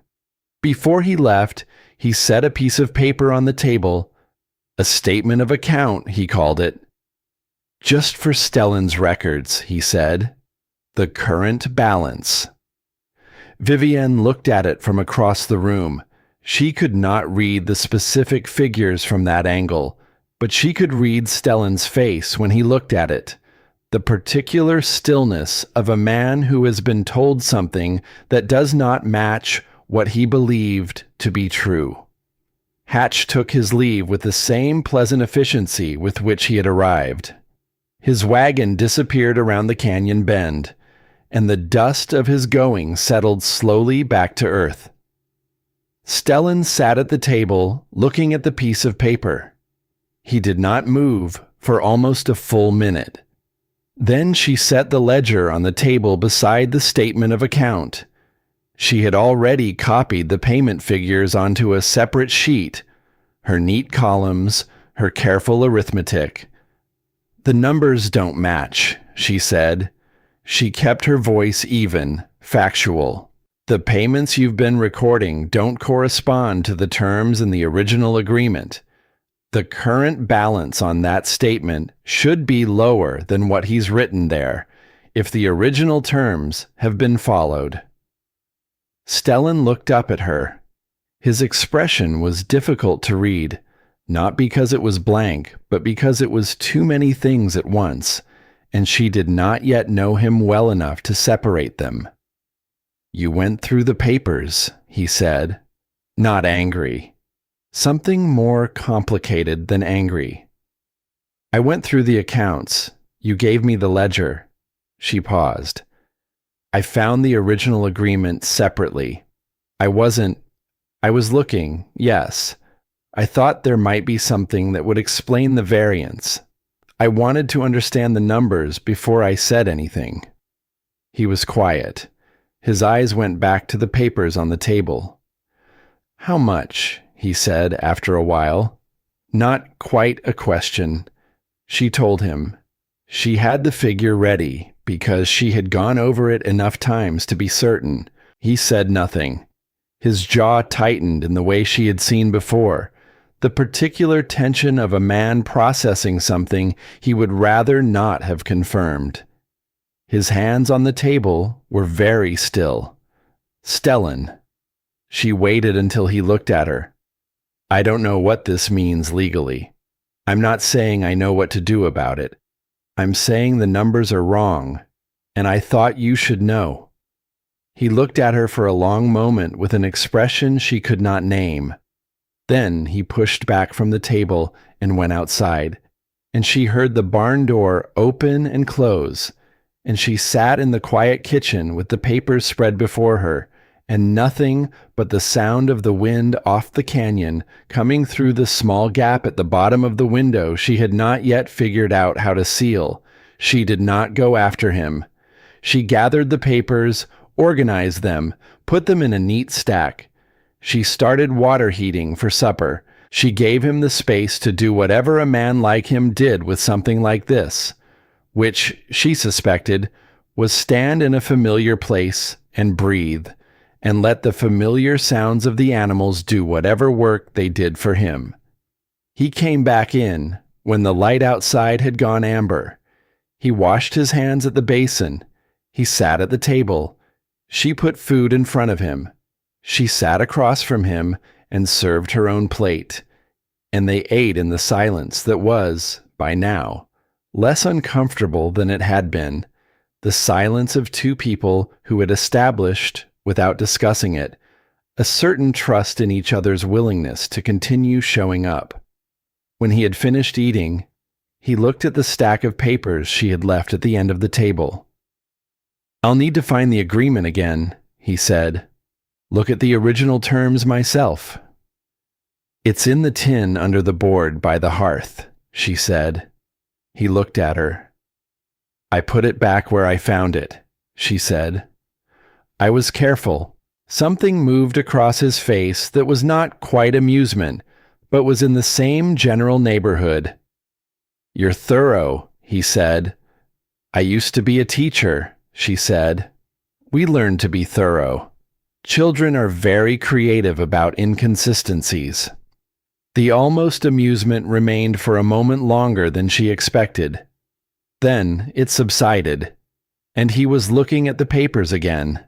S1: Before he left, He set a piece of paper on the table, a statement of account, he called it. Just for Stellan's records, he said. The current balance. Vivienne looked at it from across the room. She could not read the specific figures from that angle, but she could read Stellan's face when he looked at it. The particular stillness of a man who has been told something that does not match what he believed to be true. Hatch took his leave with the same pleasant efficiency with which he had arrived. His wagon disappeared around the canyon bend, and the dust of his going settled slowly back to earth. Stellan sat at the table, looking at the piece of paper. He did not move for almost a full minute. Then she set the ledger on the table beside the statement of account. She had already copied the payment figures onto a separate sheet, her neat columns, her careful arithmetic. The numbers don't match, she said. She kept her voice even, factual. The payments you've been recording don't correspond to the terms in the original agreement. The current balance on that statement should be lower than what he's written there, if the original terms have been followed. Stellan looked up at her. His expression was difficult to read, not because it was blank, but because it was too many things at once, and she did not yet know him well enough to separate them. You went through the papers, he said, not angry. Something more complicated than angry. I went through the accounts. You gave me the ledger. She paused. I found the original agreement separately. I was looking, yes. I thought there might be something that would explain the variance. I wanted to understand the numbers before I said anything. He was quiet. His eyes went back to the papers on the table. How much? He said after a while. Not quite a question. She told him. She had the figure ready because she had gone over it enough times to be certain. He said nothing. His jaw tightened in the way she had seen before, the particular tension of a man processing something he would rather not have confirmed. His hands on the table were very still. Stellan. She waited until he looked at her. I don't know what this means legally. I'm not saying I know what to do about it. I'm saying the numbers are wrong, and I thought you should know. He looked at her for a long moment with an expression she could not name. Then he pushed back from the table and went outside, and she heard the barn door open and close, and she sat in the quiet kitchen with the papers spread before her, and nothing but the sound of the wind off the canyon coming through the small gap at the bottom of the window she had not yet figured out how to seal. She did not go after him. She gathered the papers, organized them, put them in a neat stack. She started water heating for supper. She gave him the space to do whatever a man like him did with something like this, which, she suspected, was stand in a familiar place and breathe, and let the familiar sounds of the animals do whatever work they did for him. He came back in when the light outside had gone amber. He washed his hands at the basin. He sat at the table. She put food in front of him. She sat across from him and served her own plate, and they ate in the silence that was, by now, less uncomfortable than it had been, the silence of two people who had established, without discussing it, a certain trust in each other's willingness to continue showing up. When he had finished eating, he looked at the stack of papers she had left at the end of the table. I'll need to find the agreement again, he said. Look at the original terms myself. It's in the tin under the board by the hearth, she said. He looked at her. I put it back where I found it, she said. I was careful. Something moved across his face that was not quite amusement, but was in the same general neighborhood. You're thorough, he said. I used to be a teacher, she said. We learned to be thorough. Children are very creative about inconsistencies. The almost amusement remained for a moment longer than she expected. Then it subsided, and he was looking at the papers again,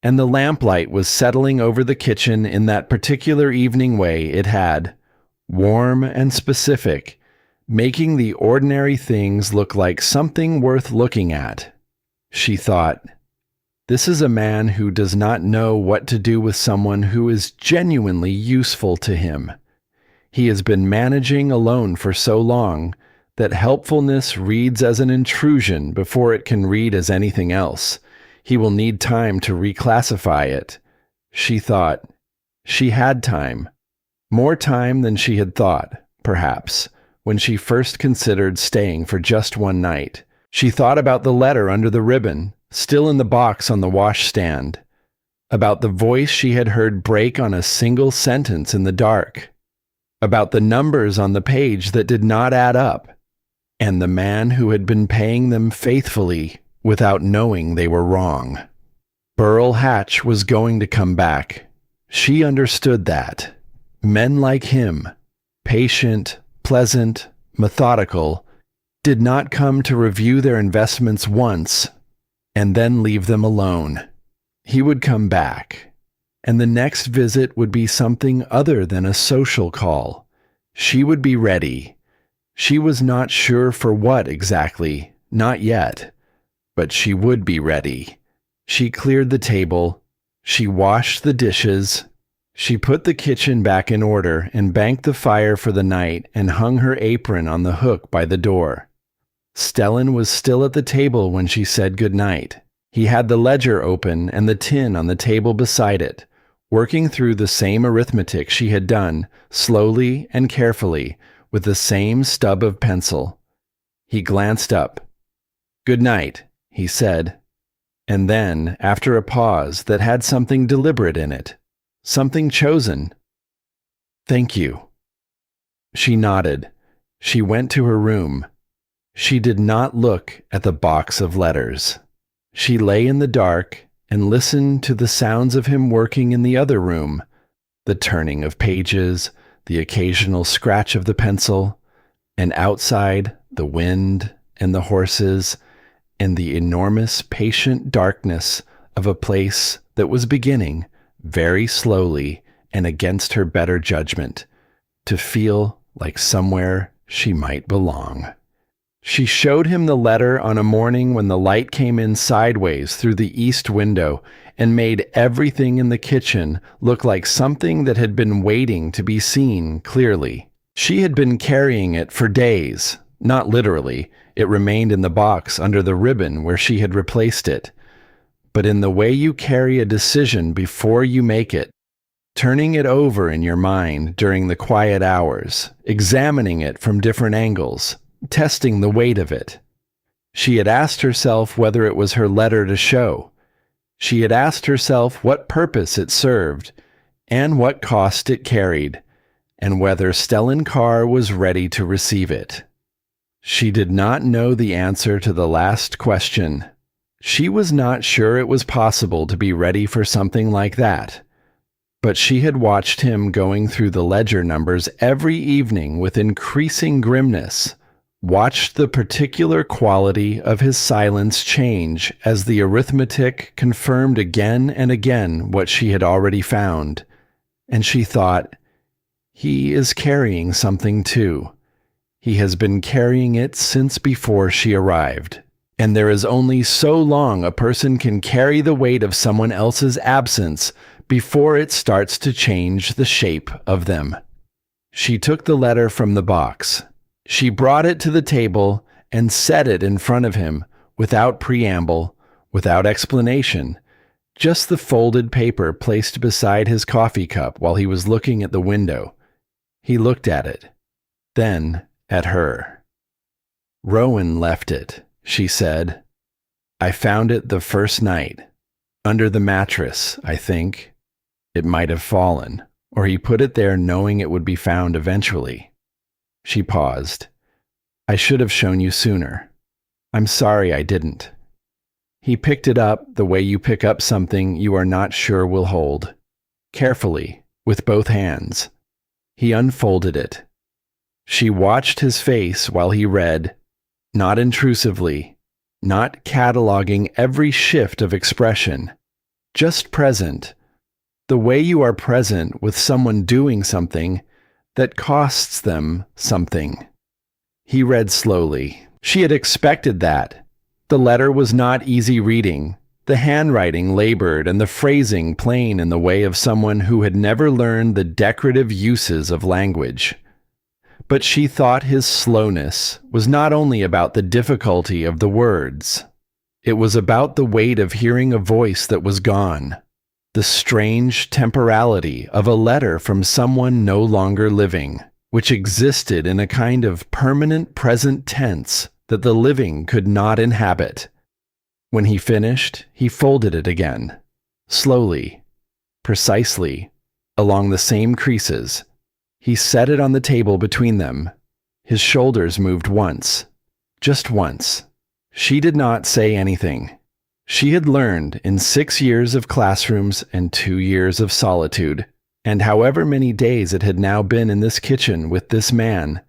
S1: and the lamplight was settling over the kitchen in that particular evening way it had, warm and specific, making the ordinary things look like something worth looking at. She thought, "This is a man who does not know what to do with someone who is genuinely useful to him. He has been managing alone for so long that helpfulness reads as an intrusion before it can read as anything else. He will need time to reclassify it." She thought. She had time. More time than she had thought, perhaps, when she first considered staying for just one night. She thought about the letter under the ribbon, still in the box on the washstand, about the voice she had heard break on a single sentence in the dark, about the numbers on the page that did not add up, and the man who had been paying them faithfully without knowing they were wrong. Burl Hatch was going to come back. She understood that. Men like him, patient, pleasant, methodical, did not come to review their investments once and then leave them alone. He would come back, and the next visit would be something other than a social call. She would be ready. She was not sure for what exactly, not yet, but she would be ready. She cleared the table. She washed the dishes. She put the kitchen back in order and banked the fire for the night and hung her apron on the hook by the door. Stellan was still at the table when she said good night. He had the ledger open and the tin on the table beside it, working through the same arithmetic she had done, slowly and carefully, with the same stub of pencil. He glanced up. "Good night," he said. And then, after a pause that had something deliberate in it, something chosen, "Thank you." She nodded. She went to her room. She did not look at the box of letters. She lay in the dark and listened to the sounds of him working in the other room, the turning of pages, the occasional scratch of the pencil, and outside the wind and the horses and the enormous patient darkness of a place that was beginning, very slowly and against her better judgment, to feel like somewhere she might belong. She showed him the letter on a morning when the light came in sideways through the east window and made everything in the kitchen look like something that had been waiting to be seen clearly. She had been carrying it for days, not literally. It remained in the box under the ribbon where she had replaced it. But in the way you carry a decision before you make it, turning it over in your mind during the quiet hours, examining it from different angles, testing the weight of it. She had asked herself whether it was her letter to show. She had asked herself what purpose it served, and what cost it carried, and whether Stellan Carr was ready to receive it. She did not know the answer to the last question. She was not sure it was possible to be ready for something like that. But she had watched him going through the ledger numbers every evening with increasing grimness, watched the particular quality of his silence change as the arithmetic confirmed again and again what she had already found. And she thought, he is carrying something too. He has been carrying it since before she arrived. And there is only so long a person can carry the weight of someone else's absence before it starts to change the shape of them. She took the letter from the box. She brought it to the table and set it in front of him, without preamble, without explanation, just the folded paper placed beside his coffee cup while he was looking at the window. He looked at it, then at her. "Rowan left it," she said. "I found it the first night. Under the mattress, I think. It might have fallen, or he put it there knowing it would be found eventually." She paused. "I should have shown you sooner. I'm sorry I didn't." He picked it up the way you pick up something you are not sure will hold. Carefully, with both hands. He unfolded it. She watched his face while he read, not intrusively, not cataloging every shift of expression, just present, the way you are present with someone doing something that costs them something. He read slowly. She had expected that. The letter was not easy reading, the handwriting labored and the phrasing plain in the way of someone who had never learned the decorative uses of language. But she thought his slowness was not only about the difficulty of the words. It was about the weight of hearing a voice that was gone, the strange temporality of a letter from someone no longer living, which existed in a kind of permanent present tense that the living could not inhabit. When he finished, he folded it again, slowly, precisely, along the same creases. He set it on the table between them. His shoulders moved once, just once. She did not say anything. She had learned in 6 years of classrooms and 2 years of solitude, and however many days it had now been in this kitchen with this man,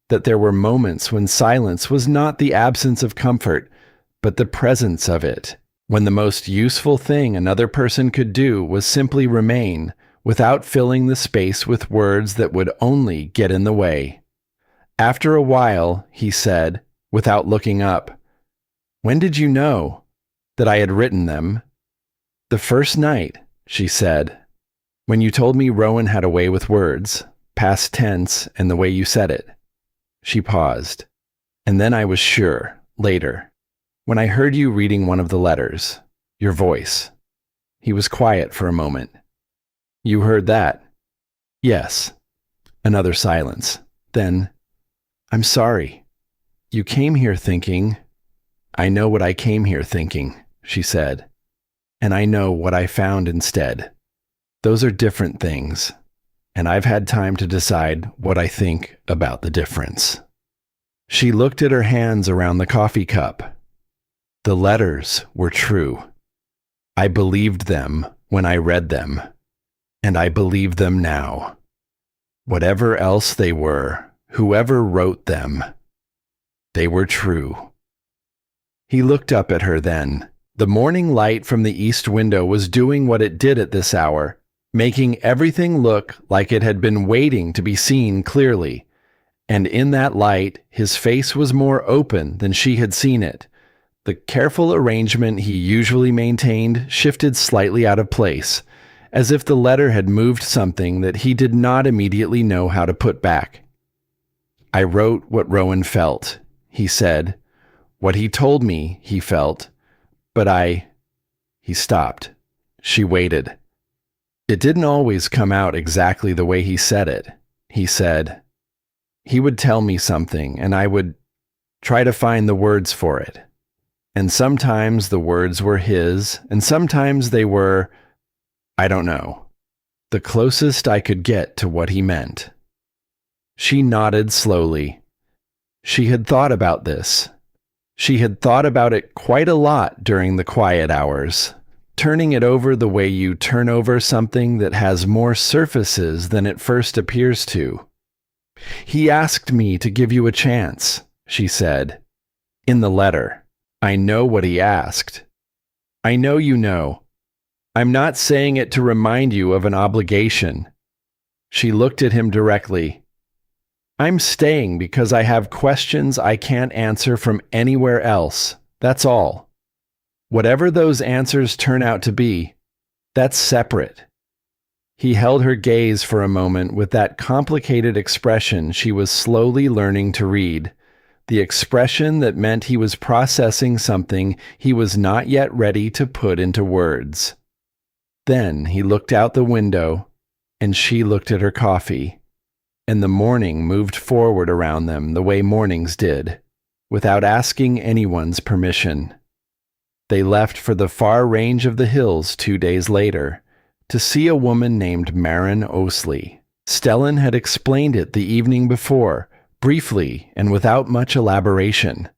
S1: that there were moments when silence was not the absence of comfort, but the presence of it, when the most useful thing another person could do was simply remain, without filling the space with words that would only get in the way. After a while, he said, without looking up, "When did you know that I had written them?" "The first night," she said, "when you told me Rowan had a way with words, past tense and the way you said it." She paused. "And then I was sure, later, when I heard you reading one of the letters, your voice." He was quiet for a moment. "You heard that?" "Yes." Another silence. Then, "I'm sorry. You came here thinking—" "I know what I came here thinking," she said. "And I know what I found instead. Those are different things, and I've had time to decide what I think about the difference." She looked at her hands around the coffee cup. The letters were true. I believed them when I read them, and I believe them now. Whatever else they were, whoever wrote them, they were true. He looked up at her then. The morning light from the east window was doing what it did at this hour, making everything look like it had been waiting to be seen clearly. And in that light, his face was more open than she had seen it. The careful arrangement he usually maintained shifted slightly out of place, as if the letter had moved something that he did not immediately know how to put back. "I wrote what Rowan felt," he said. "What he told me he felt. But He stopped. She waited. "It didn't always come out exactly the way he said it," he said. "He would tell me something, and I would try to find the words for it. And sometimes the words were his, and sometimes they were, I don't know, the closest I could get to what he meant." She nodded slowly. She had thought about this. She had thought about it quite a lot during the quiet hours, turning it over the way you turn over something that has more surfaces than it first appears to. "He asked me to give you a chance," she said. "In the letter. I know what he asked. I know you know. I'm not saying it to remind you of an obligation." She looked at him directly. "I'm staying because I have questions I can't answer from anywhere else. That's all. Whatever those answers turn out to be, that's separate." He held her gaze for a moment with that complicated expression she was slowly learning to read, the expression that meant he was processing something he was not yet ready to put into words. Then he looked out the window, and she looked at her coffee, and the morning moved forward around them the way mornings did, without asking anyone's permission. They left for the far range of the hills 2 days later, to see a woman named Marin Osley. Stellan had explained it the evening before, briefly and without much elaboration.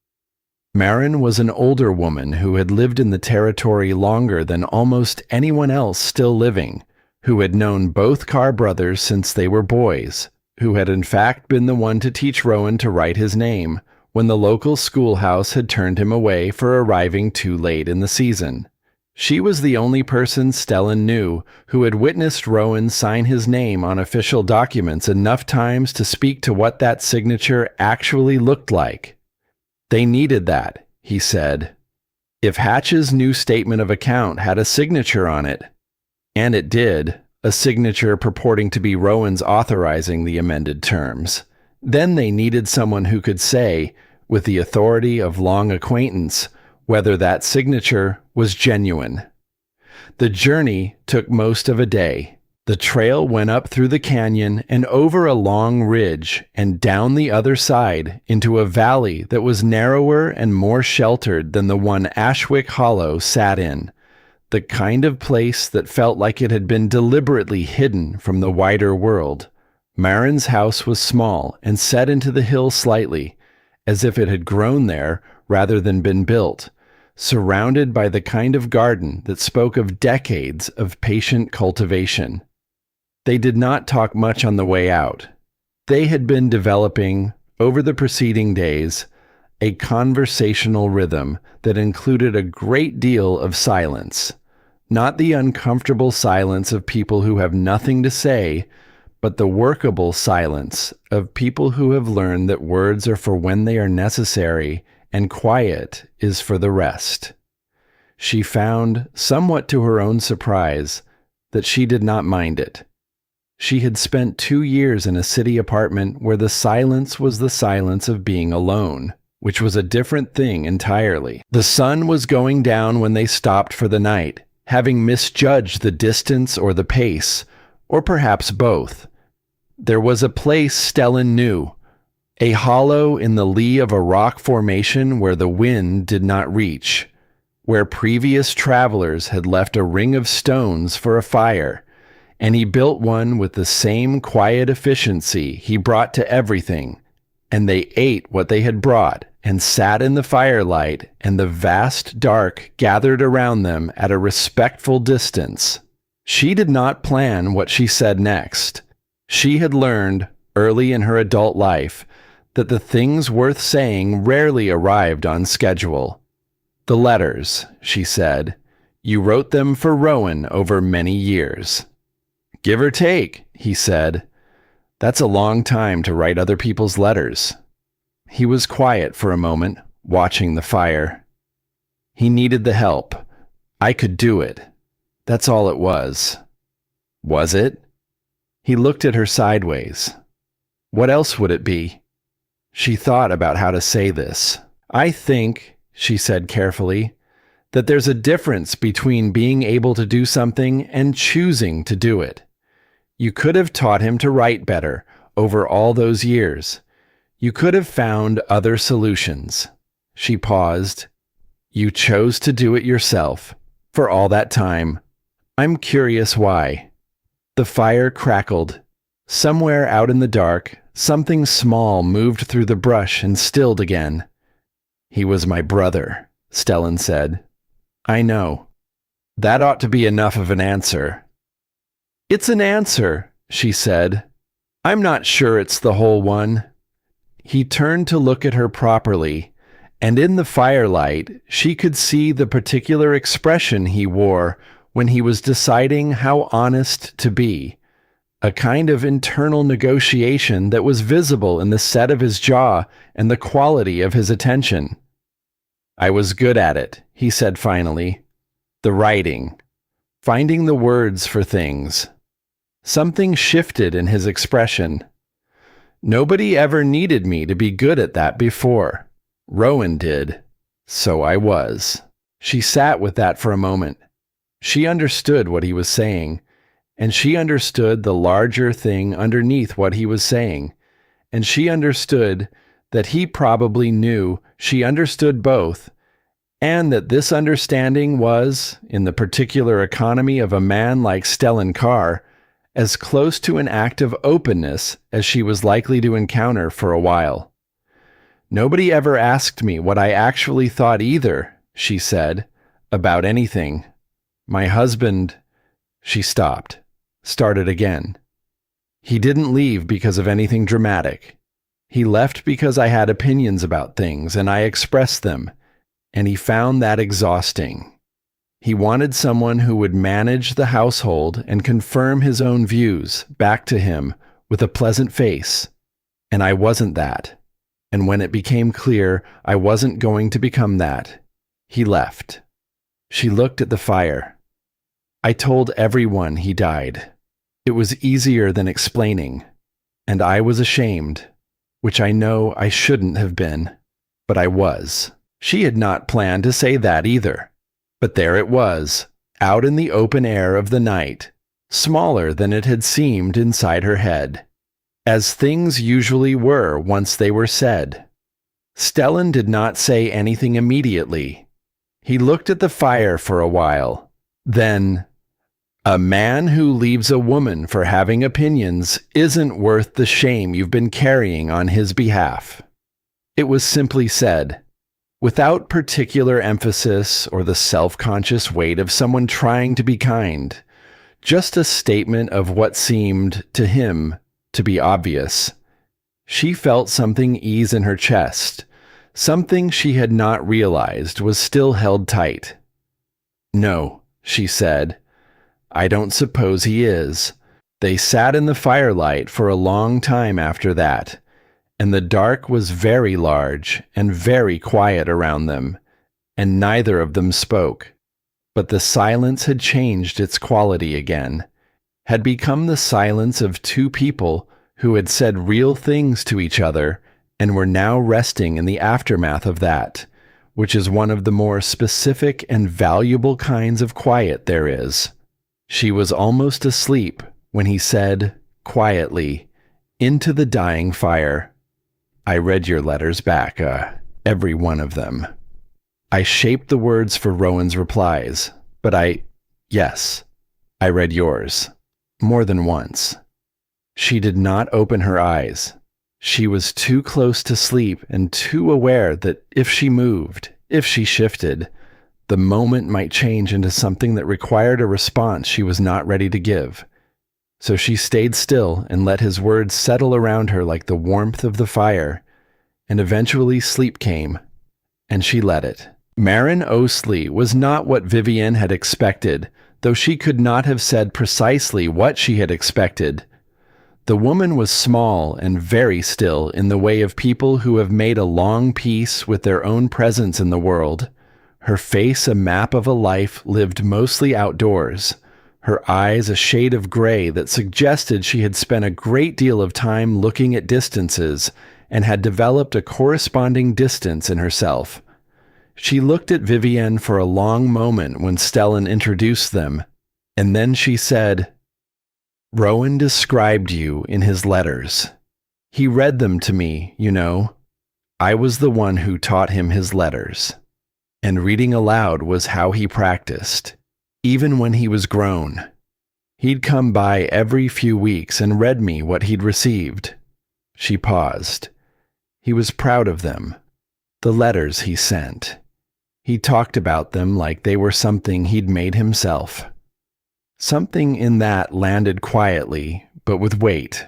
S1: Marin was an older woman who had lived in the territory longer than almost anyone else still living, who had known both Carr brothers since they were boys, who had in fact been the one to teach Rowan to write his name when the local schoolhouse had turned him away for arriving too late in the season. She was the only person Stellan knew who had witnessed Rowan sign his name on official documents enough times to speak to what that signature actually looked like. They needed that, he said. If Hatch's new statement of account had a signature on it, and it did, a signature purporting to be Rowan's authorizing the amended terms, then they needed someone who could say, with the authority of long acquaintance, whether that signature was genuine. The journey took most of a day. The trail went up through the canyon and over a long ridge and down the other side into a valley that was narrower and more sheltered than the one Ashwick Hollow sat in, the kind of place that felt like it had been deliberately hidden from the wider world. Marin's house was small and set into the hill slightly, as if it had grown there rather than been built, surrounded by the kind of garden that spoke of decades of patient cultivation. They did not talk much on the way out. They had been developing, over the preceding days, a conversational rhythm that included a great deal of silence. Not the uncomfortable silence of people who have nothing to say, but the workable silence of people who have learned that words are for when they are necessary and quiet is for the rest. She found, somewhat to her own surprise, that she did not mind it. She had spent 2 years in a city apartment where the silence was the silence of being alone, which was a different thing entirely. The sun was going down when they stopped for the night, having misjudged the distance or the pace, or perhaps both. There was a place Stellan knew, a hollow in the lee of a rock formation where the wind did not reach, where previous travelers had left a ring of stones for a fire, and he built one with the same quiet efficiency he brought to everything, and they ate what they had brought and sat in the firelight, and the vast dark gathered around them at a respectful distance. She did not plan what she said next. She had learned, early in her adult life, that the things worth saying rarely arrived on schedule. The letters, she said, you wrote them for Rowan over many years. Give or take, he said. That's a long time to write other people's letters. He was quiet for a moment, watching the fire. He needed the help. I could do it. That's all it was. Was it? He looked at her sideways. What else would it be? She thought about how to say this. I think, she said carefully, that there's a difference between being able to do something and choosing to do it. You could have taught him to write better over all those years. You could have found other solutions. She paused. You chose to do it yourself, for all that time. I'm curious why. The fire crackled. Somewhere out in the dark, something small moved through the brush and stilled again. He was my brother, Stellan said. I know. That ought to be enough of an answer. It's an answer, she said. I'm not sure it's the whole one. He turned to look at her properly, and in the firelight she could see the particular expression he wore when he was deciding how honest to be, a kind of internal negotiation that was visible in the set of his jaw and the quality of his attention. I was good at it, he said finally. The writing, finding the words for things. Something shifted in his expression. Nobody ever needed me to be good at that before. Rowan did. So I was. She sat with that for a moment. She understood what he was saying, and she understood the larger thing underneath what he was saying, and she understood that he probably knew she understood both, and that this understanding was, in the particular economy of a man like Stellan Carr, as close to an act of openness as she was likely to encounter for a while. Nobody ever asked me what I actually thought either, she said, about anything. My husband, she stopped, started again. He didn't leave because of anything dramatic. He left because I had opinions about things and I expressed them, and he found that exhausting. He wanted someone who would manage the household and confirm his own views back to him with a pleasant face, and I wasn't that. And when it became clear I wasn't going to become that, he left. She looked at the fire. I told everyone he died. It was easier than explaining, and I was ashamed, which I know I shouldn't have been, but I was. She had not planned to say that either, but there it was, out in the open air of the night, smaller than it had seemed inside her head, as things usually were once they were said. Stellan did not say anything immediately. He looked at the fire for a while. Then, "A man who leaves a woman for having opinions isn't worth the shame you've been carrying on his behalf." It was simply said, without particular emphasis or the self-conscious weight of someone trying to be kind, just a statement of what seemed, to him, to be obvious. She felt something ease in her chest, something she had not realized was still held tight. "No," she said. "I don't suppose he is." They sat in the firelight for a long time after that, and the dark was very large and very quiet around them, and neither of them spoke. But the silence had changed its quality again, had become the silence of two people who had said real things to each other and were now resting in the aftermath of that, which is one of the more specific and valuable kinds of quiet there is. She was almost asleep when he said, quietly, into the dying fire, "I read your letters back, every one of them." I shaped the words for Rowan's replies, but yes, I read yours. More than once. She did not open her eyes. She was too close to sleep and too aware that if she moved, if she shifted, the moment might change into something that required a response she was not ready to give. So she stayed still and let his words settle around her like the warmth of the fire, and eventually sleep came, and she let it. Maren Osley was not what Vivienne had expected, though she could not have said precisely what she had expected. The woman was small and very still in the way of people who have made a long peace with their own presence in the world. Her face a map of a life lived mostly outdoors, her eyes a shade of gray that suggested she had spent a great deal of time looking at distances and had developed a corresponding distance in herself. She looked at Vivienne for a long moment when Stellan introduced them, and then she said, "Rowan described you in his letters. He read them to me, you know. I was the one who taught him his letters. And reading aloud was how he practiced, even when he was grown. He'd come by every few weeks and read me what he'd received." She paused. He was proud of them, the letters he sent. He talked about them like they were something he'd made himself. Something in that landed quietly, but with weight.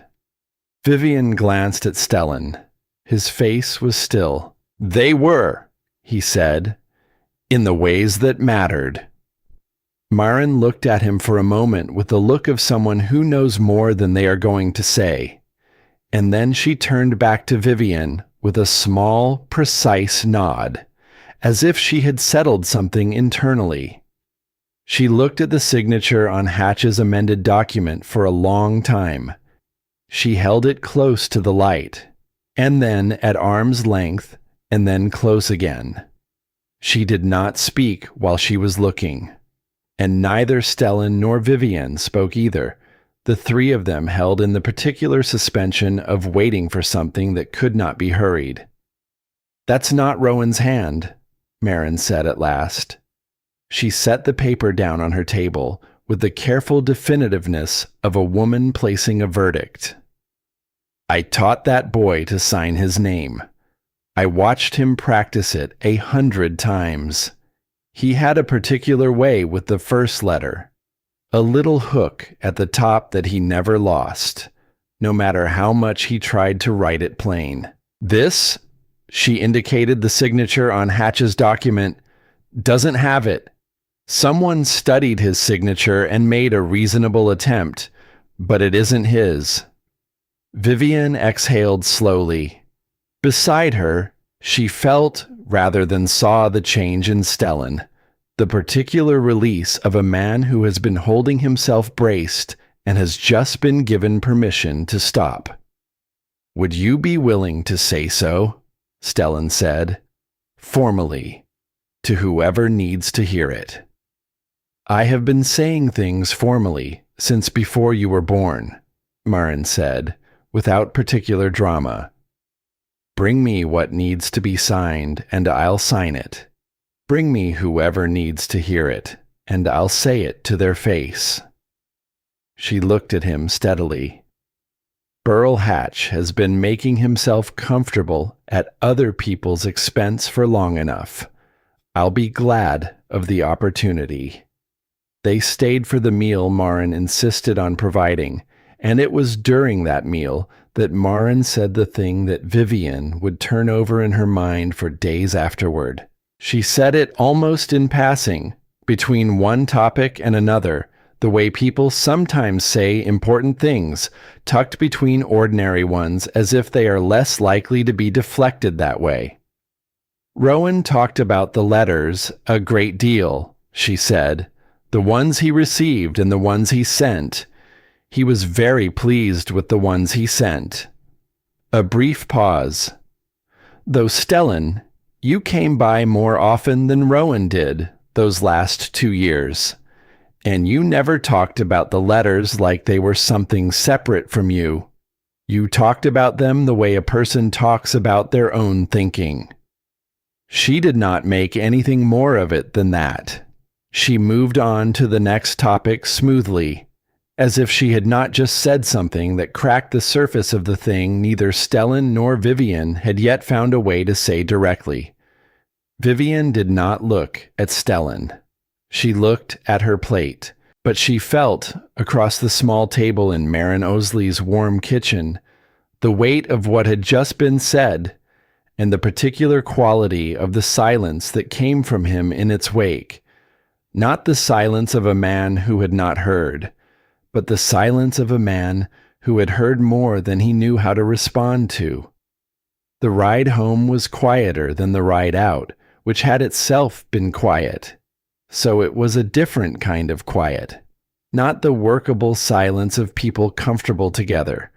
S1: Vivienne glanced at Stellan. His face was still. "They were," he said, "in the ways that mattered." Maren looked at him for a moment with the look of someone who knows more than they are going to say, and then she turned back to Vivienne with a small, precise nod, as if she had settled something internally. She looked at the signature on Hatch's amended document for a long time. She held it close to the light, and then at arm's length, and then close again. She did not speak while she was looking, and neither Stellan nor Vivienne spoke either. The three of them held in the particular suspension of waiting for something that could not be hurried. "That's not Rowan's hand," Maren said at last. She set the paper down on her table with the careful definitiveness of a woman placing a verdict. "I taught that boy to sign his name. I watched him practice it 100 times. He had a particular way with the first letter, a little hook at the top that he never lost, no matter how much he tried to write it plain. This, she indicated the signature on Hatch's document, doesn't have it. Someone studied his signature and made a reasonable attempt, but it isn't his. Vivian exhaled slowly. Beside her, she felt, rather than saw, the change in Stellan, the particular release of a man who has been holding himself braced and has just been given permission to stop. "Would you be willing to say so?" Stellan said, formally, to whoever needs to hear it. "I have been saying things formally since before you were born," Marin said, without particular drama. "Bring me what needs to be signed, and I'll sign it. Bring me whoever needs to hear it, and I'll say it to their face." She looked at him steadily. "Burl Hatch has been making himself comfortable at other people's expense for long enough. I'll be glad of the opportunity." They stayed for the meal Marin insisted on providing, and it was during that meal that Marin said the thing that Vivian would turn over in her mind for days afterward. She said it almost in passing, between one topic and another, the way people sometimes say important things, tucked between ordinary ones as if they are less likely to be deflected that way. "Rowan talked about the letters a great deal," she said. "The ones he received and the ones he sent. He was very pleased with the ones he sent." A brief pause. "Though Stellan, you came by more often than Rowan did those last 2 years. And you never talked about the letters like they were something separate from you. You talked about them the way a person talks about their own thinking." She did not make anything more of it than that. She moved on to the next topic smoothly, as if she had not just said something that cracked the surface of the thing neither Stellan nor Vivian had yet found a way to say directly. Vivian did not look at Stellan. She looked at her plate, but she felt, across the small table in Marin Osley's warm kitchen, the weight of what had just been said, and the particular quality of the silence that came from him in its wake. Not the silence of a man who had not heard, but the silence of a man who had heard more than he knew how to respond to. The ride home was quieter than the ride out, which had itself been quiet. So it was a different kind of quiet. Not the workable silence of people comfortable together,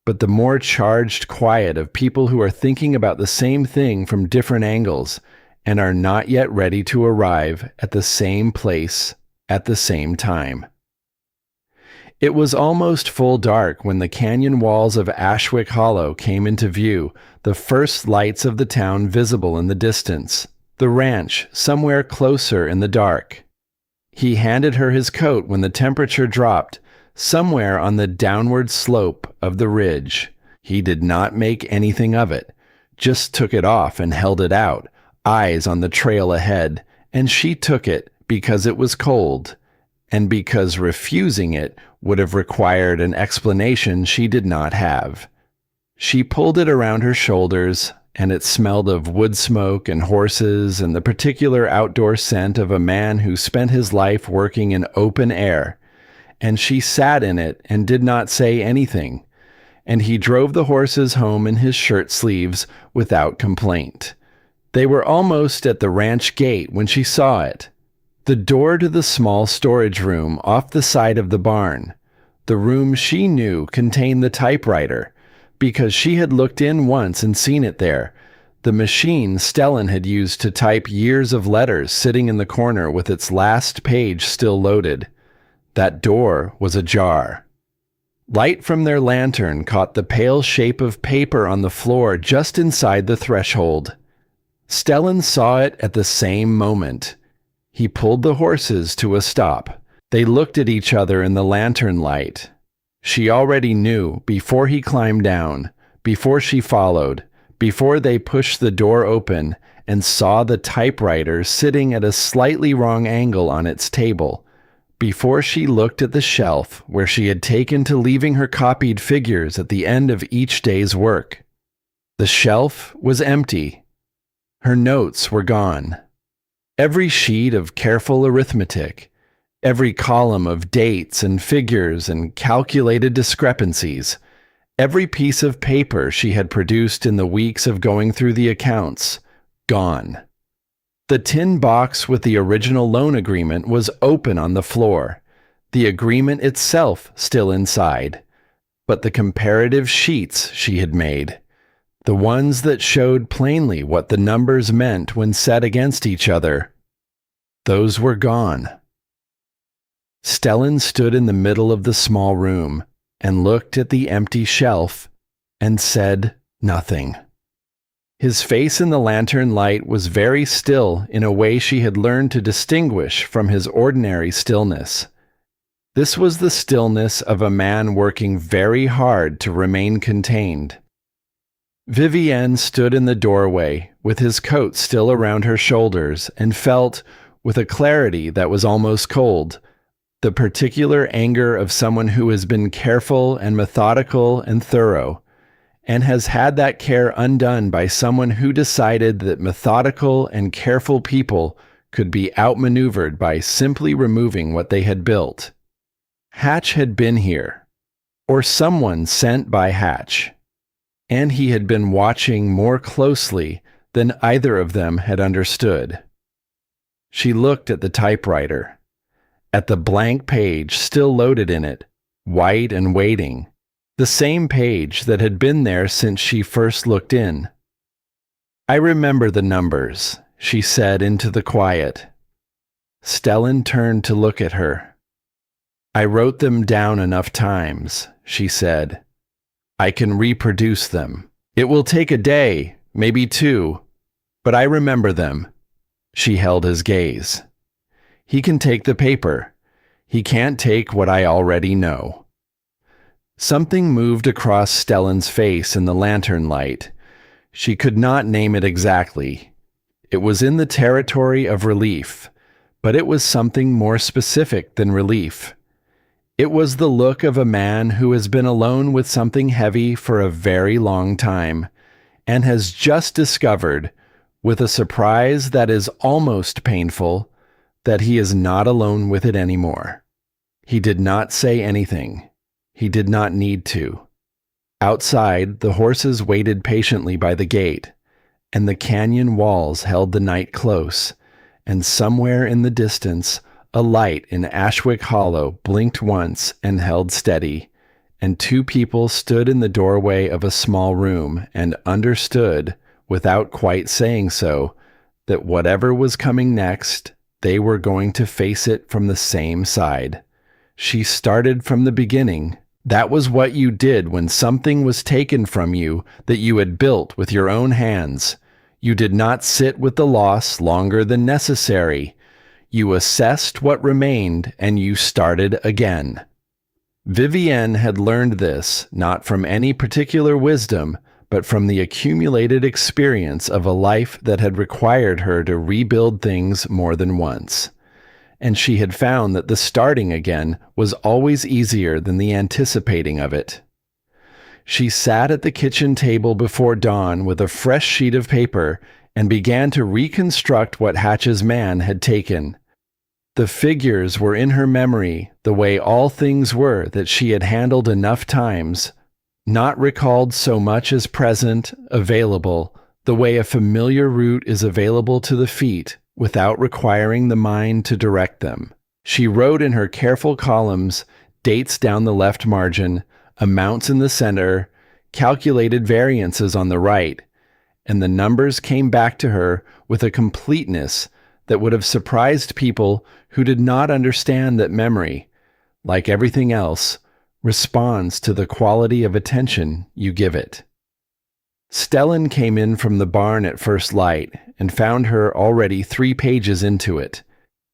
S1: but the more charged quiet of people who are thinking about the same thing from different angles and are not yet ready to arrive at the same place at the same time. It was almost full dark when the canyon walls of Ashwick Hollow came into view, the first lights of the town visible in the distance, the ranch somewhere closer in the dark. He handed her his coat when the temperature dropped, somewhere on the downward slope of the ridge. He did not make anything of it, just took it off and held it out, eyes on the trail ahead, and she took it because it was cold, and because refusing it would have required an explanation she did not have. She pulled it around her shoulders, and it smelled of wood smoke and horses and the particular outdoor scent of a man who spent his life working in open air, and she sat in it and did not say anything, and he drove the horses home in his shirt sleeves without complaint. They were almost at the ranch gate when she saw it. The door to the small storage room off the side of the barn. The room she knew contained the typewriter, because she had looked in once and seen it there. The machine Stellan had used to type years of letters sitting in the corner with its last page still loaded. That door was ajar. Light from their lantern caught the pale shape of paper on the floor just inside the threshold. Stellan saw it at the same moment. He pulled the horses to a stop. They looked at each other in the lantern light. She already knew, before he climbed down, before she followed, before they pushed the door open and saw the typewriter sitting at a slightly wrong angle on its table, before she looked at the shelf where she had taken to leaving her copied figures at the end of each day's work. The shelf was empty. Her notes were gone. Every sheet of careful arithmetic, every column of dates and figures and calculated discrepancies, every piece of paper she had produced in the weeks of going through the accounts, gone. The tin box with the original loan agreement was open on the floor, the agreement itself still inside, but the comparative sheets she had made, the ones that showed plainly what the numbers meant when set against each other, those were gone. Stellan stood in the middle of the small room and looked at the empty shelf and said nothing. His face in the lantern light was very still in a way she had learned to distinguish from his ordinary stillness. This was the stillness of a man working very hard to remain contained. Vivienne stood in the doorway with his coat still around her shoulders and felt, with a clarity that was almost cold, the particular anger of someone who has been careful and methodical and thorough, and has had that care undone by someone who decided that methodical and careful people could be outmaneuvered by simply removing what they had built. Hatch had been here, or someone sent by Hatch, and he had been watching more closely than either of them had understood. She looked at the typewriter, at the blank page still loaded in it, white and waiting, the same page that had been there since she first looked in. "I remember the numbers," she said into the quiet. Stellan turned to look at her. "I wrote them down enough times," she said. "I can reproduce them. It will take a day, maybe two, but I remember them." She held his gaze. "He can take the paper. He can't take what I already know." Something moved across Stellan's face in the lantern light. She could not name it exactly. It was in the territory of relief, but it was something more specific than relief. It was the look of a man who has been alone with something heavy for a very long time, and has just discovered, with a surprise that is almost painful, that he is not alone with it anymore. He did not say anything. He did not need to. Outside, the horses waited patiently by the gate, and the canyon walls held the night close, and somewhere in the distance, a light in Ashwick Hollow blinked once and held steady, and two people stood in the doorway of a small room and understood, without quite saying so, that whatever was coming next, they were going to face it from the same side. She started from the beginning. That was what you did when something was taken from you that you had built with your own hands. You did not sit with the loss longer than necessary. You assessed what remained and you started again. Vivienne had learned this not from any particular wisdom, but from the accumulated experience of a life that had required her to rebuild things more than once. And she had found that the starting again was always easier than the anticipating of it. She sat at the kitchen table before dawn with a fresh sheet of paper and began to reconstruct what Hatch's man had taken. The figures were in her memory the way all things were that she had handled enough times, not recalled so much as present, available, the way a familiar route is available to the feet, without requiring the mind to direct them. She wrote in her careful columns dates down the left margin, amounts in the center, calculated variances on the right, and the numbers came back to her with a completeness that would have surprised people who did not understand that memory, like everything else, responds to the quality of attention you give it. Stellan came in from the barn at first light and found her already 3 pages into it.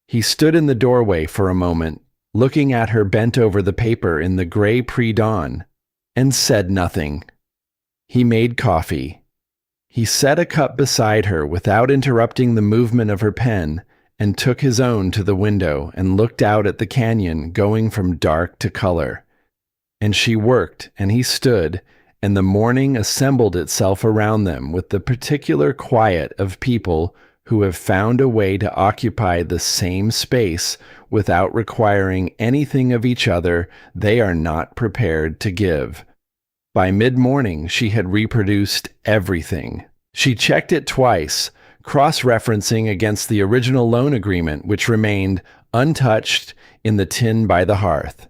S1: He stood in the doorway for a moment, looking at her bent over the paper in the gray pre-dawn, and said nothing. He made coffee. He set a cup beside her without interrupting the movement of her pen and took his own to the window and looked out at the canyon going from dark to color. And she worked, and he stood, and the morning assembled itself around them with the particular quiet of people who have found a way to occupy the same space without requiring anything of each other they are not prepared to give. By mid-morning, she had reproduced everything. She checked it twice, cross-referencing against the original loan agreement, which remained untouched in the tin by the hearth.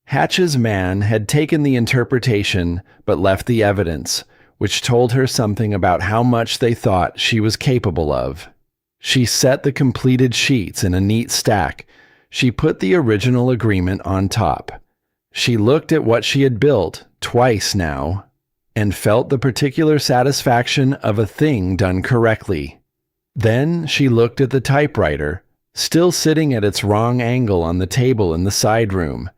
S1: Hatch's man had taken the interpretation but left the evidence, which told her something about how much they thought she was capable of. She set the completed sheets in a neat stack. She put the original agreement on top. She looked at what she had built, twice now, and felt the particular satisfaction of a thing done correctly. Then she looked at the typewriter, still sitting at its wrong angle on the table in the side room,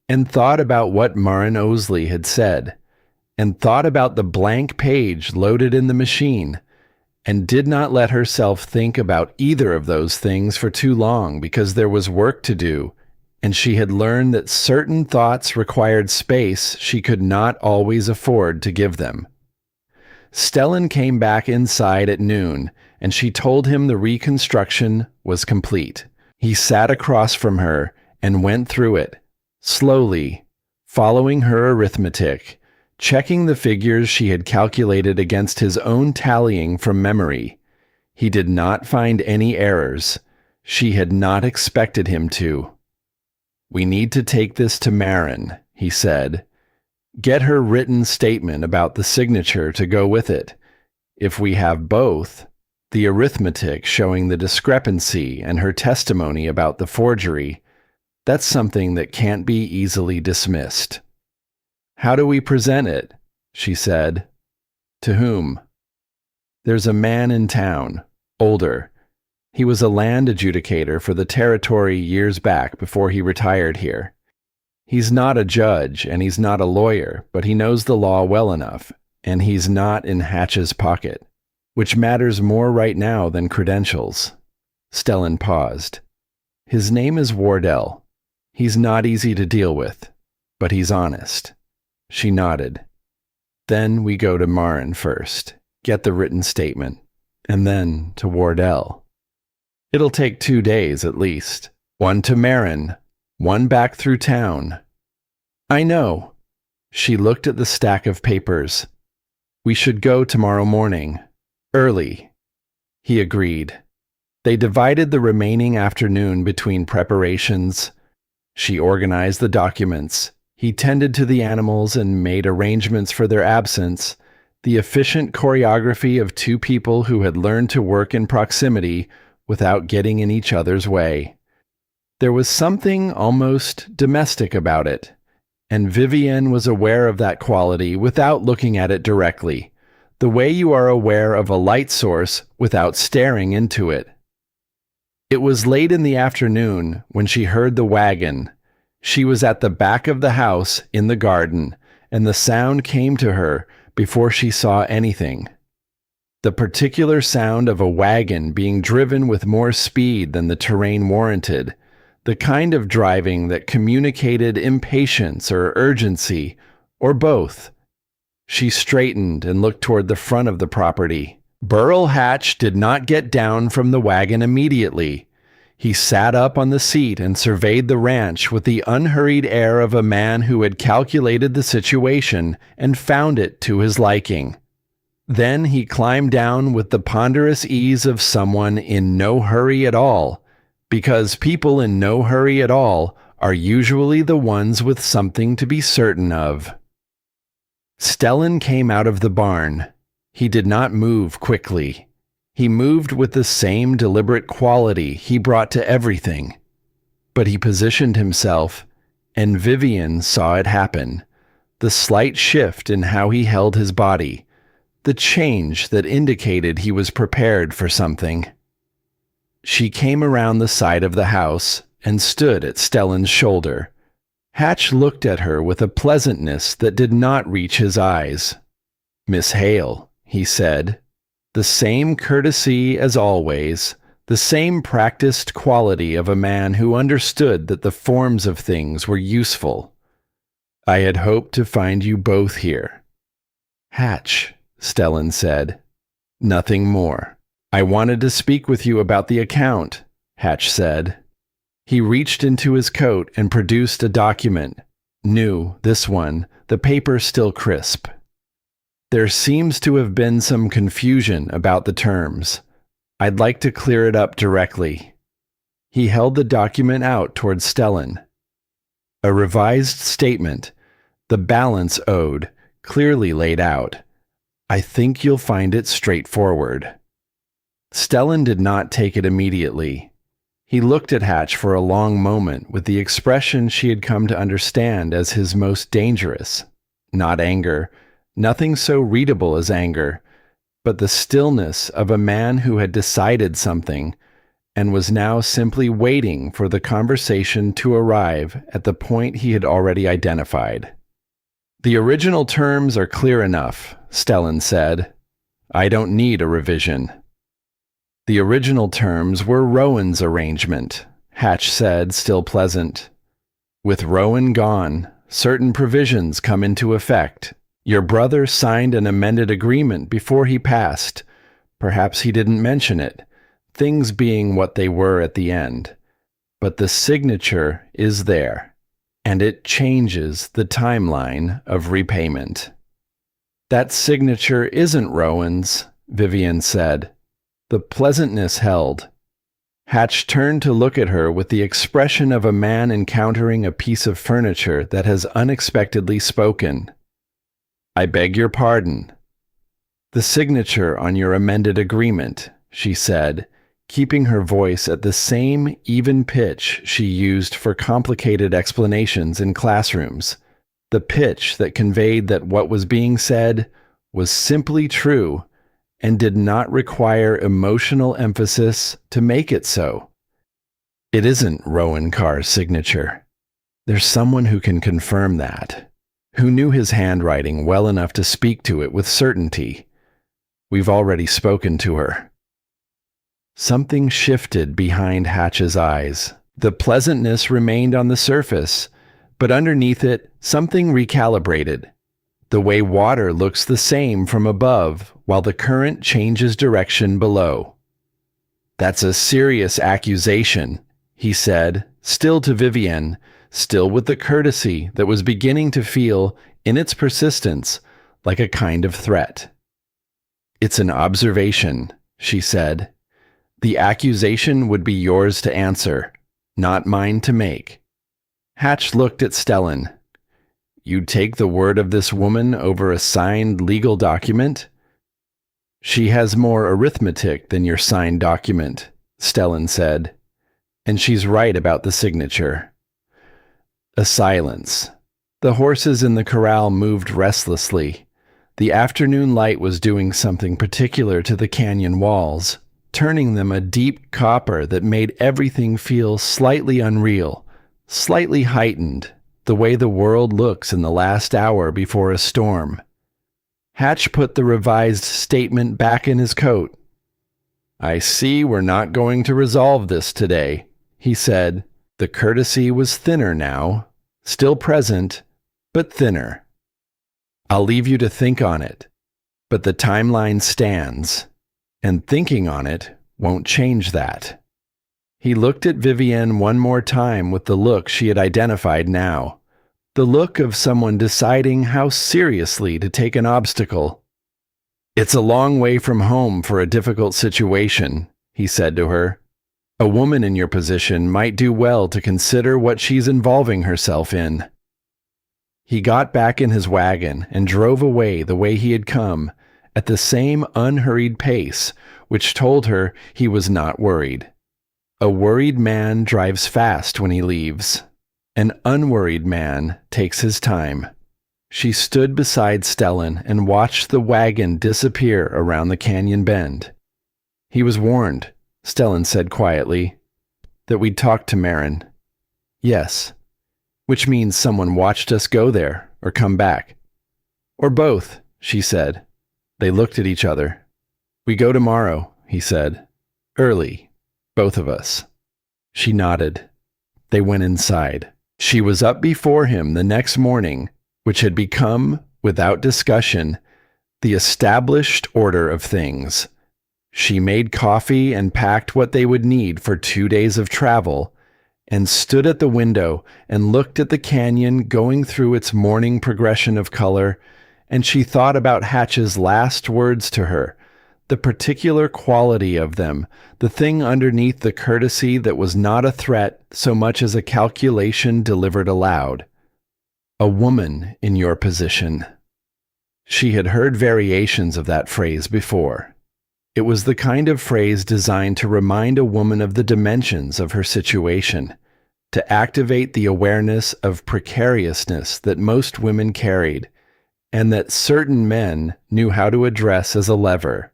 S1: and thought about what Marin Osley had said, and thought about the blank page loaded in the machine, and did not let herself think about either of those things for too long because there was work to do, and she had learned that certain thoughts required space she could not always afford to give them. Stellan came back inside at noon, and she told him the reconstruction was complete. He sat across from her and went through it, slowly, following her arithmetic, checking the figures she had calculated against his own tallying from memory. He did not find any errors. She had not expected him to. "We need to take this to Marin," he said. "Get her written statement about the signature to go with it. If we have both, the arithmetic showing the discrepancy and her testimony about the forgery, that's something that can't be easily dismissed." "How do we present it?" she said. "To whom?" "There's a man in town, older. He was a land adjudicator for the territory years back before he retired here. He's not a judge and he's not a lawyer, but he knows the law well enough, and he's not in Hatch's pocket, which matters more right now than credentials." Stellan paused. "His name is Wardell. He's not easy to deal with, but he's honest." She nodded. "Then we go to Marin first, get the written statement, and then to Wardell. It'll take 2 days at least. One to Marin, one back through town." "I know." She looked at the stack of papers. "We should go tomorrow morning. Early." He agreed. They divided the remaining afternoon between preparations. She organized the documents. He tended to the animals and made arrangements for their absence, the efficient choreography of two people who had learned to work in proximity without getting in each other's way. There was something almost domestic about it, and Vivienne was aware of that quality without looking at it directly, the way you are aware of a light source without staring into it. It was late in the afternoon when she heard the wagon. She was at the back of the house in the garden, and the sound came to her before she saw anything. The particular sound of a wagon being driven with more speed than the terrain warranted, the kind of driving that communicated impatience or urgency, or both. She straightened and looked toward the front of the property. Burl Hatch did not get down from the wagon immediately. He sat up on the seat and surveyed the ranch with the unhurried air of a man who had calculated the situation and found it to his liking. Then he climbed down with the ponderous ease of someone in no hurry at all, because people in no hurry at all are usually the ones with something to be certain of. Stellan came out of the barn. He did not move quickly. He moved with the same deliberate quality he brought to everything. But he positioned himself, and Vivienne saw it happen. The slight shift in how he held his body, the change that indicated he was prepared for something. She came around the side of the house and stood at Stellan's shoulder. Hatch looked at her with a pleasantness that did not reach his eyes. "Miss Hale," he said. The same courtesy as always, the same practiced quality of a man who understood that the forms of things were useful. I had hoped to find you both here. Hatch, Stellan said. Nothing more. I wanted to speak with you about the account, Hatch said. He reached into his coat and produced a document. New, this one, the paper still crisp. There seems to have been some confusion about the terms. I'd like to clear it up directly. He held the document out toward Stellan. A revised statement, the balance owed, clearly laid out. I think you'll find it straightforward. Stellan did not take it immediately. He looked at Hatch for a long moment with the expression she had come to understand as his most dangerous. Not anger, nothing so readable as anger, but the stillness of a man who had decided something and was now simply waiting for the conversation to arrive at the point he had already identified. The original terms are clear enough, Stellan said. I don't need a revision. The original terms were Rowan's arrangement, Hatch said, still pleasant. With Rowan gone, certain provisions come into effect. Your brother signed an amended agreement before he passed. Perhaps he didn't mention it, things being what they were at the end. But the signature is there, and it changes the timeline of repayment. That signature isn't Rowan's, Vivian said. The pleasantness held. Hatch turned to look at her with the expression of a man encountering a piece of furniture that has unexpectedly spoken. I beg your pardon. The signature on your amended agreement, she said, keeping her voice at the same even pitch she used for complicated explanations in classrooms, the pitch that conveyed that what was being said was simply true and did not require emotional emphasis to make it so. It isn't Rowan Carr's signature. There's someone who can confirm that, who knew his handwriting well enough to speak to it with certainty. We've already spoken to her. Something shifted behind Hatch's eyes. The pleasantness remained on the surface, but underneath it, something recalibrated. The way water looks the same from above while the current changes direction below. That's a serious accusation, he said, still to Vivian, still with the courtesy that was beginning to feel, in its persistence, like a kind of threat. It's an observation, she said. The accusation would be yours to answer, not mine to make. Hatch looked at Stellan. You'd take the word of this woman over a signed legal document? She has more arithmetic than your signed document, Stellan said. And she's right about the signature. A silence. The horses in the corral moved restlessly. The afternoon light was doing something particular to the canyon walls, turning them a deep copper that made everything feel slightly unreal, slightly heightened, the way the world looks in the last hour before a storm. Hatch put the revised statement back in his coat. I see we're not going to resolve this today, he said. The courtesy was thinner now, still present, but thinner. I'll leave you to think on it, but the timeline stands, and thinking on it won't change that. He looked at Vivienne one more time with the look she had identified now. The look of someone deciding how seriously to take an obstacle. It's a long way from home for a difficult situation, he said to her. A woman in your position might do well to consider what she's involving herself in. He got back in his wagon and drove away the way he had come, at the same unhurried pace, which told her he was not worried. A worried man drives fast when he leaves. An unworried man takes his time. She stood beside Stellan and watched the wagon disappear around the canyon bend. He was warned, Stellan said quietly, that we'd talk to Marin. Yes, which means someone watched us go there or come back. Or both, she said. They looked at each other. "We go tomorrow," he said. "Early, both of us." She nodded. They went inside. She was up before him the next morning, which had become, without discussion, the established order of things. She made coffee and packed what they would need for 2 days of travel, and stood at the window and looked at the canyon going through its morning progression of color, and she thought about Hatch's last words to her, the particular quality of them, the thing underneath the courtesy that was not a threat so much as a calculation delivered aloud. "A woman in your position." She had heard variations of that phrase before. It was the kind of phrase designed to remind a woman of the dimensions of her situation, to activate the awareness of precariousness that most women carried, and that certain men knew how to address as a lever.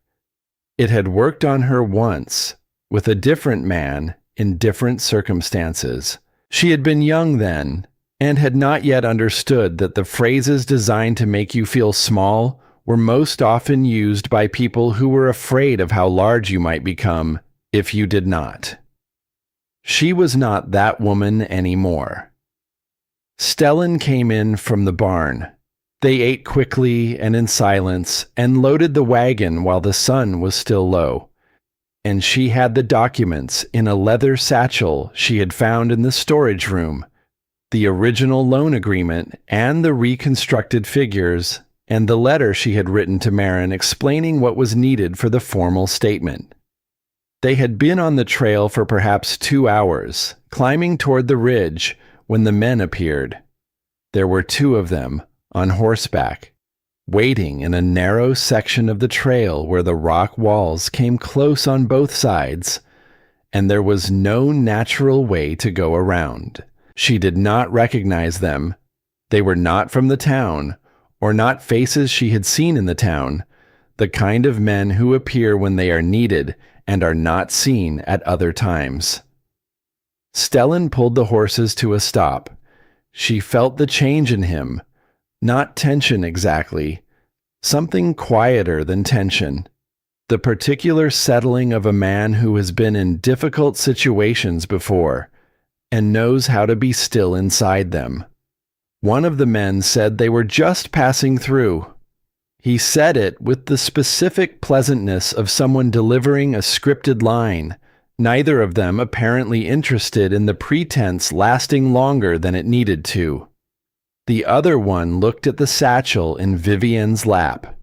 S1: It had worked on her once, with a different man in different circumstances. She had been young then, and had not yet understood that the phrases designed to make you feel small were most often used by people who were afraid of how large you might become if you did not. She was not that woman anymore. Stellan came in from the barn. They ate quickly and in silence and loaded the wagon while the sun was still low. And she had the documents in a leather satchel she had found in the storage room, the original loan agreement and the reconstructed figures, and the letter she had written to Marin explaining what was needed for the formal statement. They had been on the trail for perhaps 2 hours, climbing toward the ridge, when the men appeared. There were 2 of them, on horseback, waiting in a narrow section of the trail where the rock walls came close on both sides, and there was no natural way to go around. She did not recognize them. They were not from the town, or not faces she had seen in the town, the kind of men who appear when they are needed and are not seen at other times. Stellan pulled the horses to a stop. She felt the change in him, not tension exactly, something quieter than tension, the particular settling of a man who has been in difficult situations before and knows how to be still inside them. One of the men said they were just passing through. He said it with the specific pleasantness of someone delivering a scripted line, neither of them apparently interested in the pretense lasting longer than it needed to. The other one looked at the satchel in Vivienne's lap.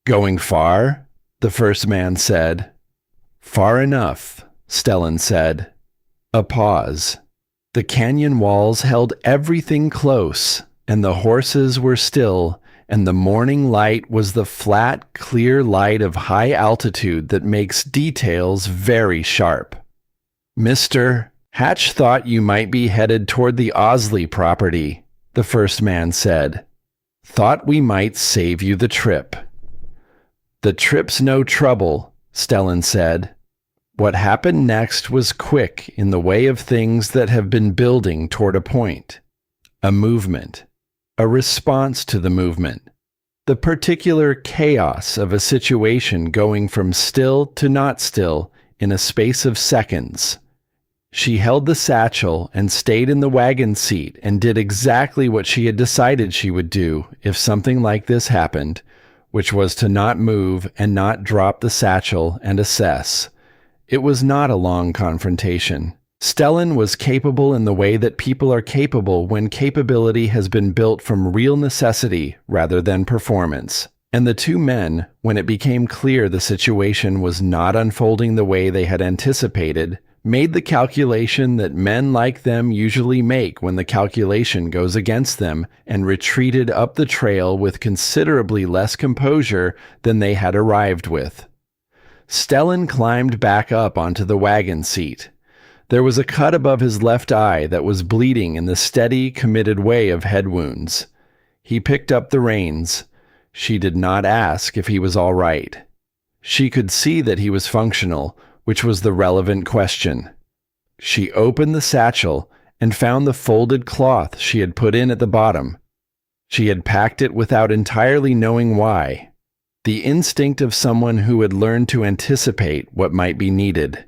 S1: "Going far?" the first man said. "Far enough," Stellan said. A pause. The canyon walls held everything close, and the horses were still, and the morning light was the flat, clear light of high altitude that makes details very sharp. "Mr. Hatch thought you might be headed toward the Osley property," the first man said. "Thought we might save you the trip." "The trip's no trouble," Stellan said. What happened next was quick in the way of things that have been building toward a point. A movement. A response to the movement. The particular chaos of a situation going from still to not still in a space of seconds. She held the satchel and stayed in the wagon seat and did exactly what she had decided she would do if something like this happened, which was to not move and not drop the satchel and assess. It was not a long confrontation. Stellan was capable in the way that people are capable when capability has been built from real necessity rather than performance. And the 2 men, when it became clear the situation was not unfolding the way they had anticipated, made the calculation that men like them usually make when the calculation goes against them, and retreated up the trail with considerably less composure than they had arrived with. Stellan climbed back up onto the wagon seat. There was a cut above his left eye that was bleeding in the steady, committed way of head wounds. He picked up the reins. She did not ask if he was all right. She could see that he was functional, which was the relevant question. She opened the satchel and found the folded cloth she had put in at the bottom. She had packed it without entirely knowing why. the instinct of someone who had learned to anticipate what might be needed.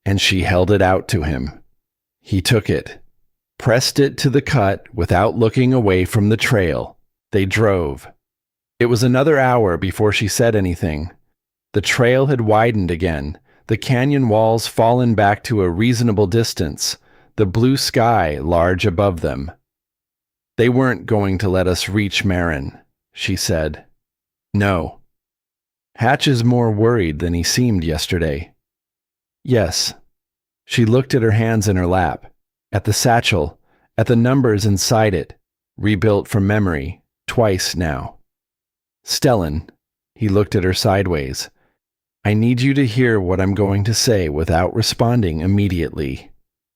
S1: And she held it out to him. He took it, pressed it to the cut without looking away from the trail. They drove. It was another hour before she said anything. The trail had widened again, the canyon walls fallen back to a reasonable distance, the blue sky large above them. They weren't going to let us reach Marin, she said. No. Hatch is more worried than he seemed yesterday. Yes. She looked at her hands in her lap, at the satchel, at the numbers inside it, rebuilt from memory, twice now. Stellan, he looked at her sideways. I need you to hear what I'm going to say without responding immediately.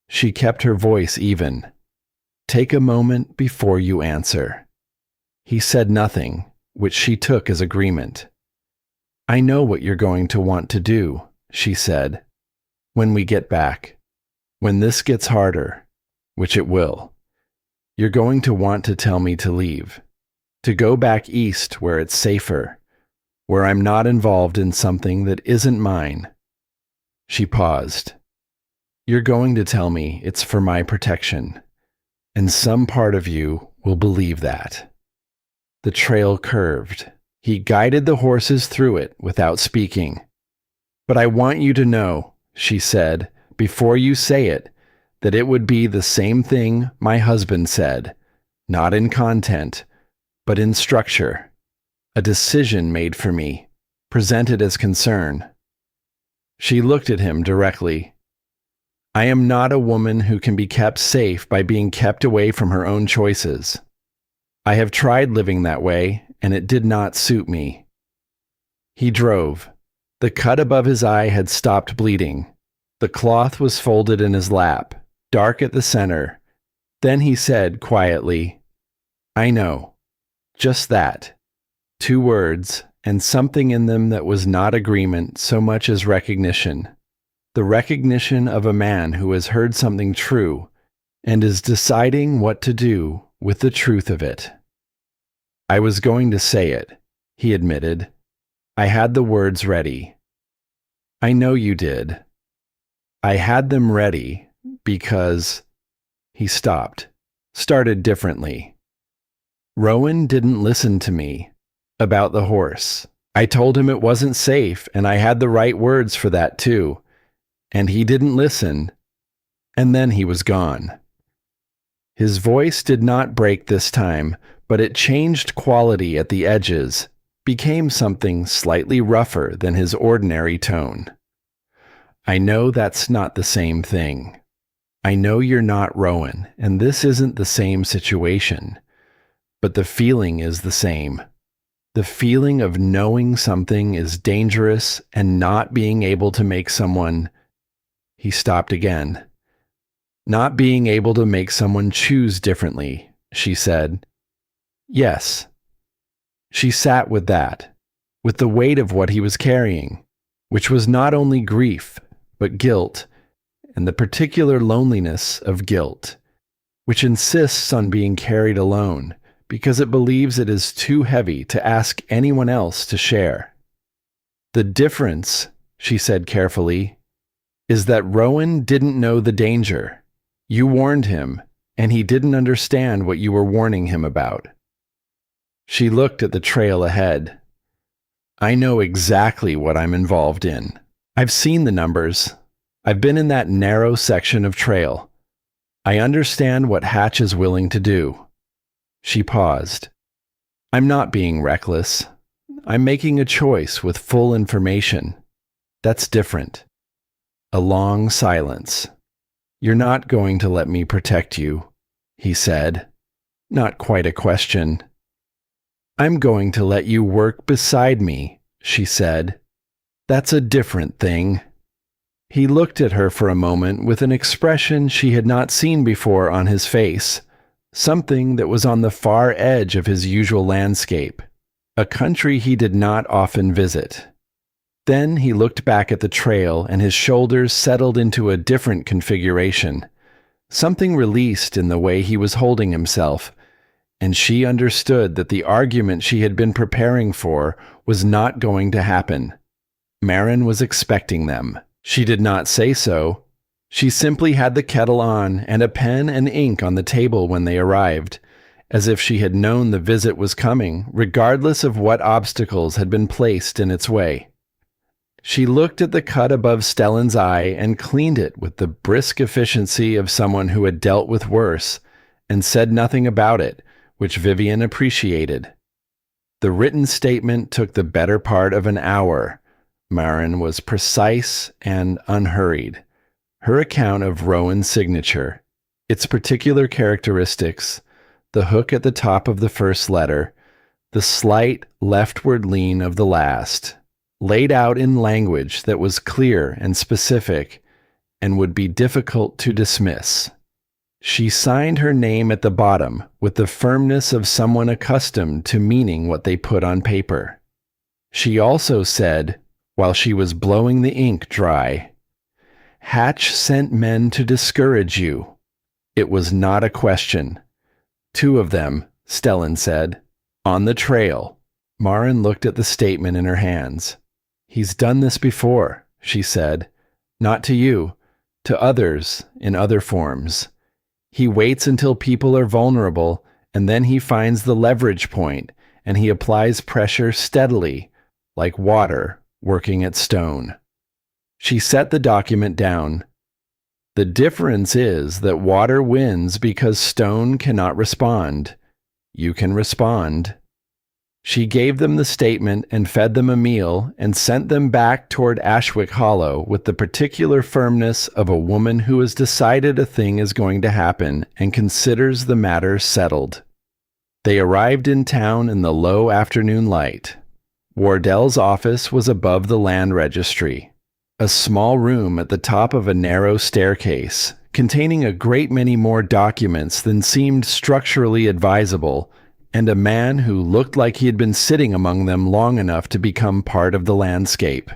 S1: She kept her voice even. Take a moment before you answer. He said nothing, which she took as agreement. I know what you're going to want to do, she said. When we get back. When this gets harder, which it will. You're going to want to tell me to leave. To go back east where it's safer. Where I'm not involved in something that isn't mine. She paused. You're going to tell me it's for my protection. And some part of you will believe that. The trail curved. He guided the horses through it without speaking. But I want you to know, she said, before you say it, that it would be the same thing my husband said, not in content, but in structure. A decision made for me, presented as concern. She looked at him directly. I am not a woman who can be kept safe by being kept away from her own choices. I have tried living that way, and it did not suit me. He drove. The cut above his eye had stopped bleeding. The cloth was folded in his lap, dark at the center. Then he said quietly, I know. Just that. 2 words, and something in them that was not agreement so much as recognition. The recognition of a man who has heard something true and is deciding what to do with the truth of it. I was going to say it, he admitted. I had the words ready. I know you did. I had them ready because... He stopped, started differently. Rowan didn't listen to me. About the horse. I told him it wasn't safe, and I had the right words for that too. And he didn't listen. And then he was gone. His voice did not break this time, but it changed quality at the edges, became something slightly rougher than his ordinary tone. I know that's not the same thing. I know you're not Rowan, and this isn't the same situation. But the feeling is the same. The feeling of knowing something is dangerous and not being able to make someone... He stopped again. Not being able to make someone choose differently, she said. Yes. She sat with that, with the weight of what he was carrying, which was not only grief, but guilt, and the particular loneliness of guilt, which insists on being carried alone, because it believes it is too heavy to ask anyone else to share. The difference, she said carefully, is that Rowan didn't know the danger. You warned him, and he didn't understand what you were warning him about. She looked at the trail ahead. I know exactly what I'm involved in. I've seen the numbers. I've been in that narrow section of trail. I understand what Hatch is willing to do. She paused. I'm not being reckless. I'm making a choice with full information. That's different. A long silence. You're not going to let me protect you, he said. Not quite a question. I'm going to let you work beside me, she said. That's a different thing. He looked at her for a moment with an expression she had not seen before on his face. Something that was on the far edge of his usual landscape, a country he did not often visit. Then he looked back at the trail and his shoulders settled into a different configuration. Something released in the way he was holding himself, and she understood that the argument she had been preparing for was not going to happen. Marin was expecting them. She did not say so. She simply had the kettle on and a pen and ink on the table when they arrived, as if she had known the visit was coming, regardless of what obstacles had been placed in its way. She looked at the cut above Stellan's eye and cleaned it with the brisk efficiency of someone who had dealt with worse, and said nothing about it, which Vivian appreciated. The written statement took the better part of an hour. Marin was precise and unhurried. Her account of Rowan's signature, its particular characteristics, the hook at the top of the first letter, the slight leftward lean of the last, laid out in language that was clear and specific and would be difficult to dismiss. She signed her name at the bottom with the firmness of someone accustomed to meaning what they put on paper. She also said, while she was blowing the ink dry, "Hatch sent men to discourage you." It was not a question. "Two of them," Stellan said. "On the trail." Marin looked at the statement in her hands. "He's done this before," she said. "Not to you, to others in other forms. He waits until people are vulnerable, and then he finds the leverage point, and he applies pressure steadily, like water working at stone." She set the document down. "The difference is that water wins because stone cannot respond. You can respond." She gave them the statement and fed them a meal and sent them back toward Ashwick Hollow with the particular firmness of a woman who has decided a thing is going to happen and considers the matter settled. They arrived in town in the low afternoon light. Wardell's office was above the land registry, a small room at the top of a narrow staircase, containing a great many more documents than seemed structurally advisable, and a man who looked like he had been sitting among them long enough to become part of the landscape.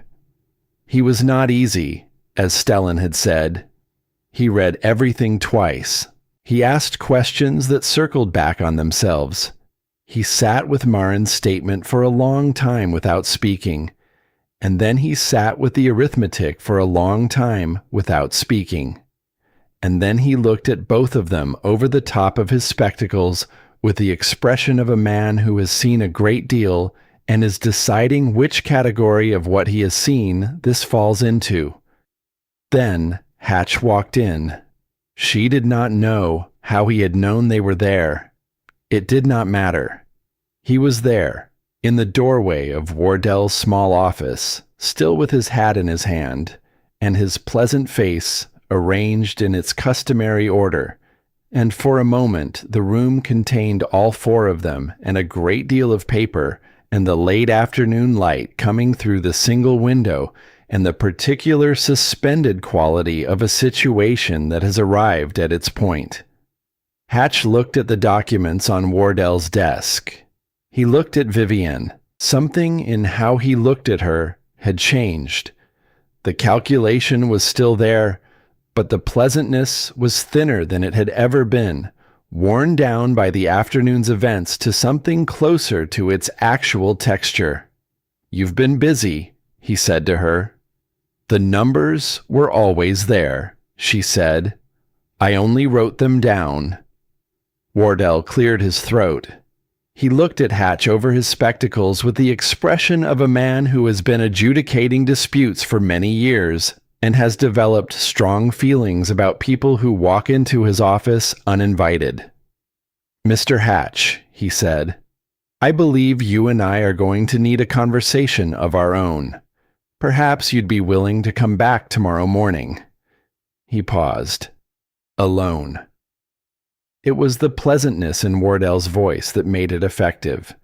S1: He was not easy, as Stellan had said. He read everything twice. He asked questions that circled back on themselves. He sat with Marin's statement for a long time without speaking, and then he sat with the arithmetic for a long time without speaking. And then he looked at both of them over the top of his spectacles with the expression of a man who has seen a great deal and is deciding which category of what he has seen this falls into. Then Hatch walked in. She did not know how he had known they were there. It did not matter. He was there, in the doorway of Wardell's small office, still with his hat in his hand, and his pleasant face arranged in its customary order, and for a moment the room contained all four of them and a great deal of paper and the late afternoon light coming through the single window and the particular suspended quality of a situation that has arrived at its point. Hatch looked at the documents on Wardell's desk. He looked at Vivian. Something in how he looked at her had changed. The calculation was still there, but the pleasantness was thinner than it had ever been, worn down by the afternoon's events to something closer to its actual texture. "You've been busy," he said to her. "The numbers were always there," she said. "I only wrote them down." Wardell cleared his throat. He looked at Hatch over his spectacles with the expression of a man who has been adjudicating disputes for many years and has developed strong feelings about people who walk into his office uninvited. "Mr. Hatch," he said, "I believe you and I are going to need a conversation of our own. Perhaps you'd be willing to come back tomorrow morning." He paused. "Alone." It was the pleasantness in Wardell's voice that made it effective.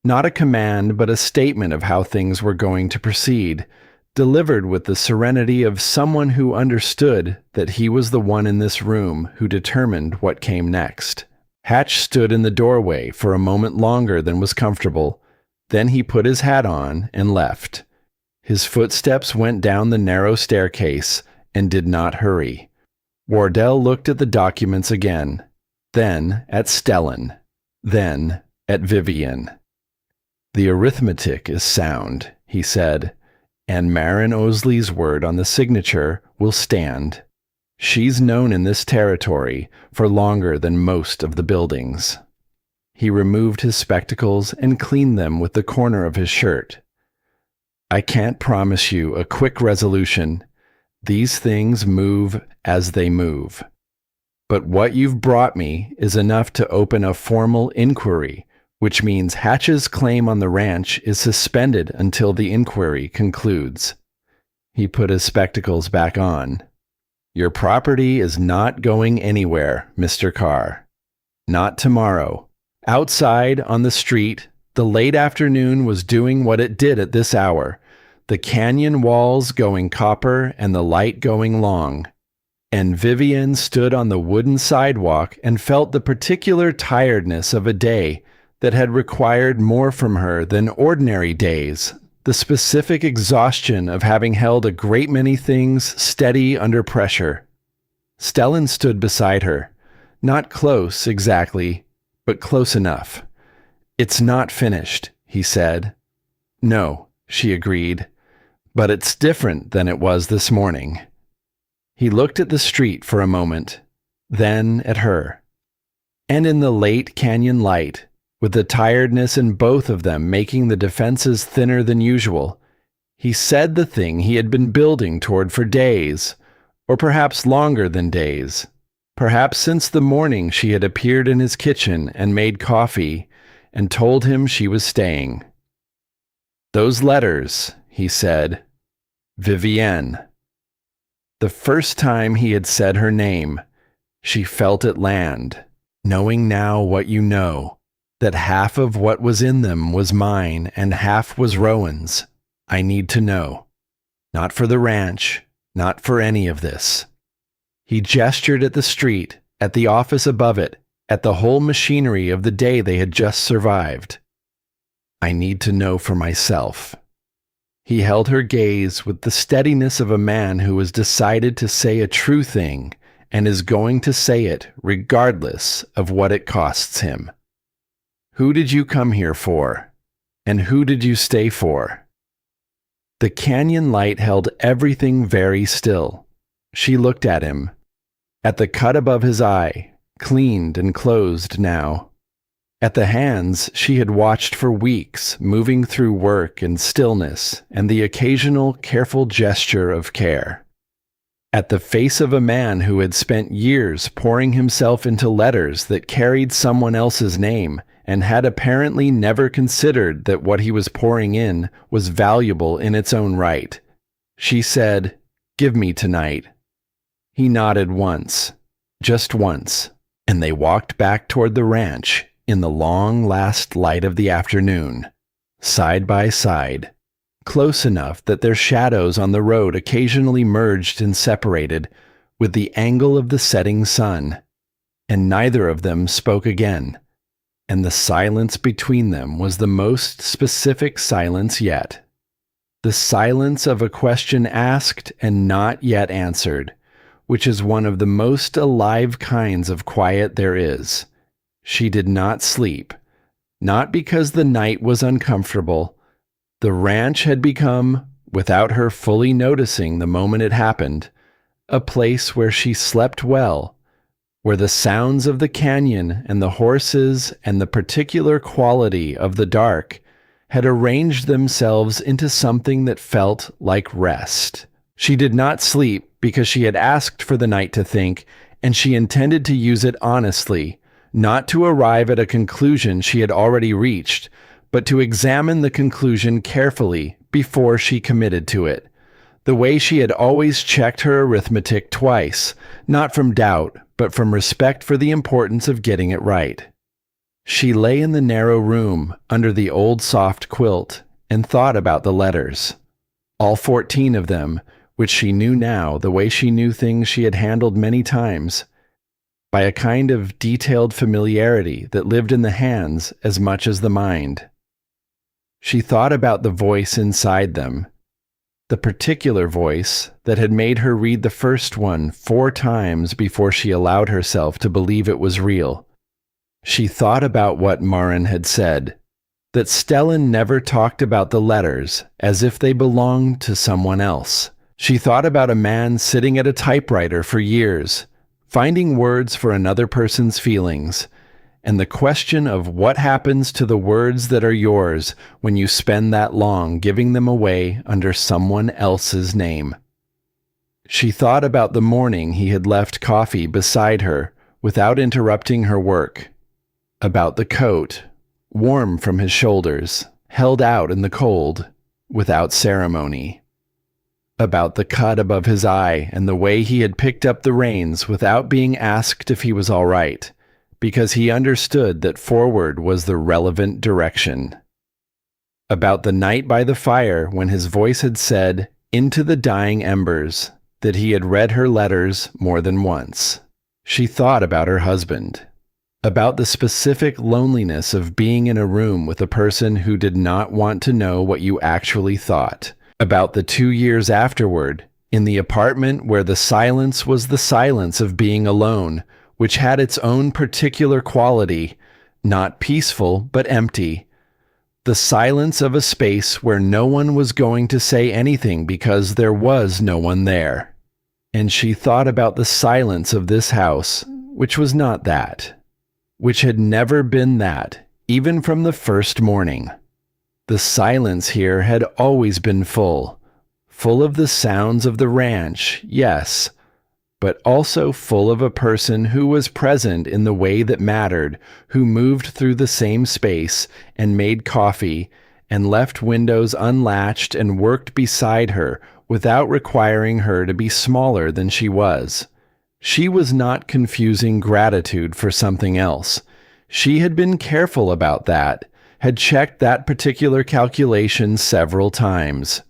S1: Not a command, but a statement of how things were going to proceed, delivered with the serenity of someone who understood that he was the one in this room who determined what came next. Hatch stood in the doorway for a moment longer than was comfortable. Then he put his hat on and left. His footsteps went down the narrow staircase and did not hurry. Wardell looked at the documents again, then at Stellan. Then, at Vivian. "The arithmetic is sound," he said, "and Marin Osley's word on the signature will stand. She's known in this territory for longer than most of the buildings." He removed his spectacles and cleaned them with the corner of his shirt. "I can't promise you a quick resolution. These things move as they move. But what you've brought me is enough to open a formal inquiry, which means Hatch's claim on the ranch is suspended until the inquiry concludes." He put his spectacles back on. "Your property is not going anywhere, Mr. Carr. Not tomorrow." Outside, on the street, the late afternoon was doing what it did at this hour, the canyon walls going copper and the light going long. And Vivian stood on the wooden sidewalk and felt the particular tiredness of a day that had required more from her than ordinary days, the specific exhaustion of having held a great many things steady under pressure. Stellan stood beside her, not close exactly, but close enough. "It's not finished," he said. "No," she agreed, "but it's different than it was this morning." He looked at the street for a moment, then at her. And in the late canyon light, with the tiredness in both of them making the defenses thinner than usual, he said the thing he had been building toward for days, or perhaps longer than days, perhaps since the morning she had appeared in his kitchen and made coffee and told him she was staying. "Those letters," he said. "Vivienne." The first time he had said her name, she felt it land, knowing now what you know, that half of what was in them was mine and half was Rowan's. "I need to know. Not for the ranch, not for any of this." He gestured at the street, at the office above it, at the whole machinery of the day they had just survived. "I need to know for myself." He held her gaze with the steadiness of a man who has decided to say a true thing and is going to say it regardless of what it costs him. "Who did you come here for? And who did you stay for?" The canyon light held everything very still. She looked at him, at the cut above his eye, cleaned and closed now. At the hands she had watched for weeks, moving through work and stillness and the occasional careful gesture of care. At the face of a man who had spent years pouring himself into letters that carried someone else's name and had apparently never considered that what he was pouring in was valuable in its own right. She said, "Give me tonight." He nodded once, just once, and they walked back toward the ranch in the long last light of the afternoon, side by side, close enough that their shadows on the road occasionally merged and separated with the angle of the setting sun, and neither of them spoke again, and the silence between them was the most specific silence yet. The silence of a question asked and not yet answered, which is one of the most alive kinds of quiet there is. She did not sleep, not because the night was uncomfortable. The ranch had become, without her fully noticing the moment it happened, a place where she slept well, where the sounds of the canyon and the horses and the particular quality of the dark had arranged themselves into something that felt like rest. She did not sleep because she had asked for the night to think, and she intended to use it honestly, not to arrive at a conclusion she had already reached, but to examine the conclusion carefully before she committed to it, the way she had always checked her arithmetic twice, not from doubt, but from respect for the importance of getting it right. She lay in the narrow room under the old soft quilt and thought about the letters, all 14 of them, which she knew now the way she knew things she had handled many times, by a kind of detailed familiarity that lived in the hands as much as the mind. She thought about the voice inside them, the particular voice that had made her read the first one 4 times before she allowed herself to believe it was real. She thought about what Marin had said, that Stellan never talked about the letters as if they belonged to someone else. She thought about a man sitting at a typewriter for years, finding words for another person's feelings, and the question of what happens to the words that are yours when you spend that long giving them away under someone else's name. She thought about the morning he had left coffee beside her without interrupting her work, about the coat, warm from his shoulders, held out in the cold, without ceremony, about the cut above his eye and the way he had picked up the reins without being asked if he was all right, because he understood that forward was the relevant direction. About the night by the fire when his voice had said, "Into the dying embers," that he had read her letters more than once. She thought about her husband, about the specific loneliness of being in a room with a person who did not want to know what you actually thought, about the 2 years afterward, in the apartment where the silence was the silence of being alone, which had its own particular quality, not peaceful but empty. The silence of a space where no one was going to say anything because there was no one there. And she thought about the silence of this house, which was not that, which had never been that, even from the first morning. The silence here had always been full of the sounds of the ranch, yes, but also full of a person who was present in the way that mattered, who moved through the same space and made coffee and left windows unlatched and worked beside her without requiring her to be smaller than she was. She was not confusing gratitude for something else. She had been careful about that, had checked that particular calculation several times.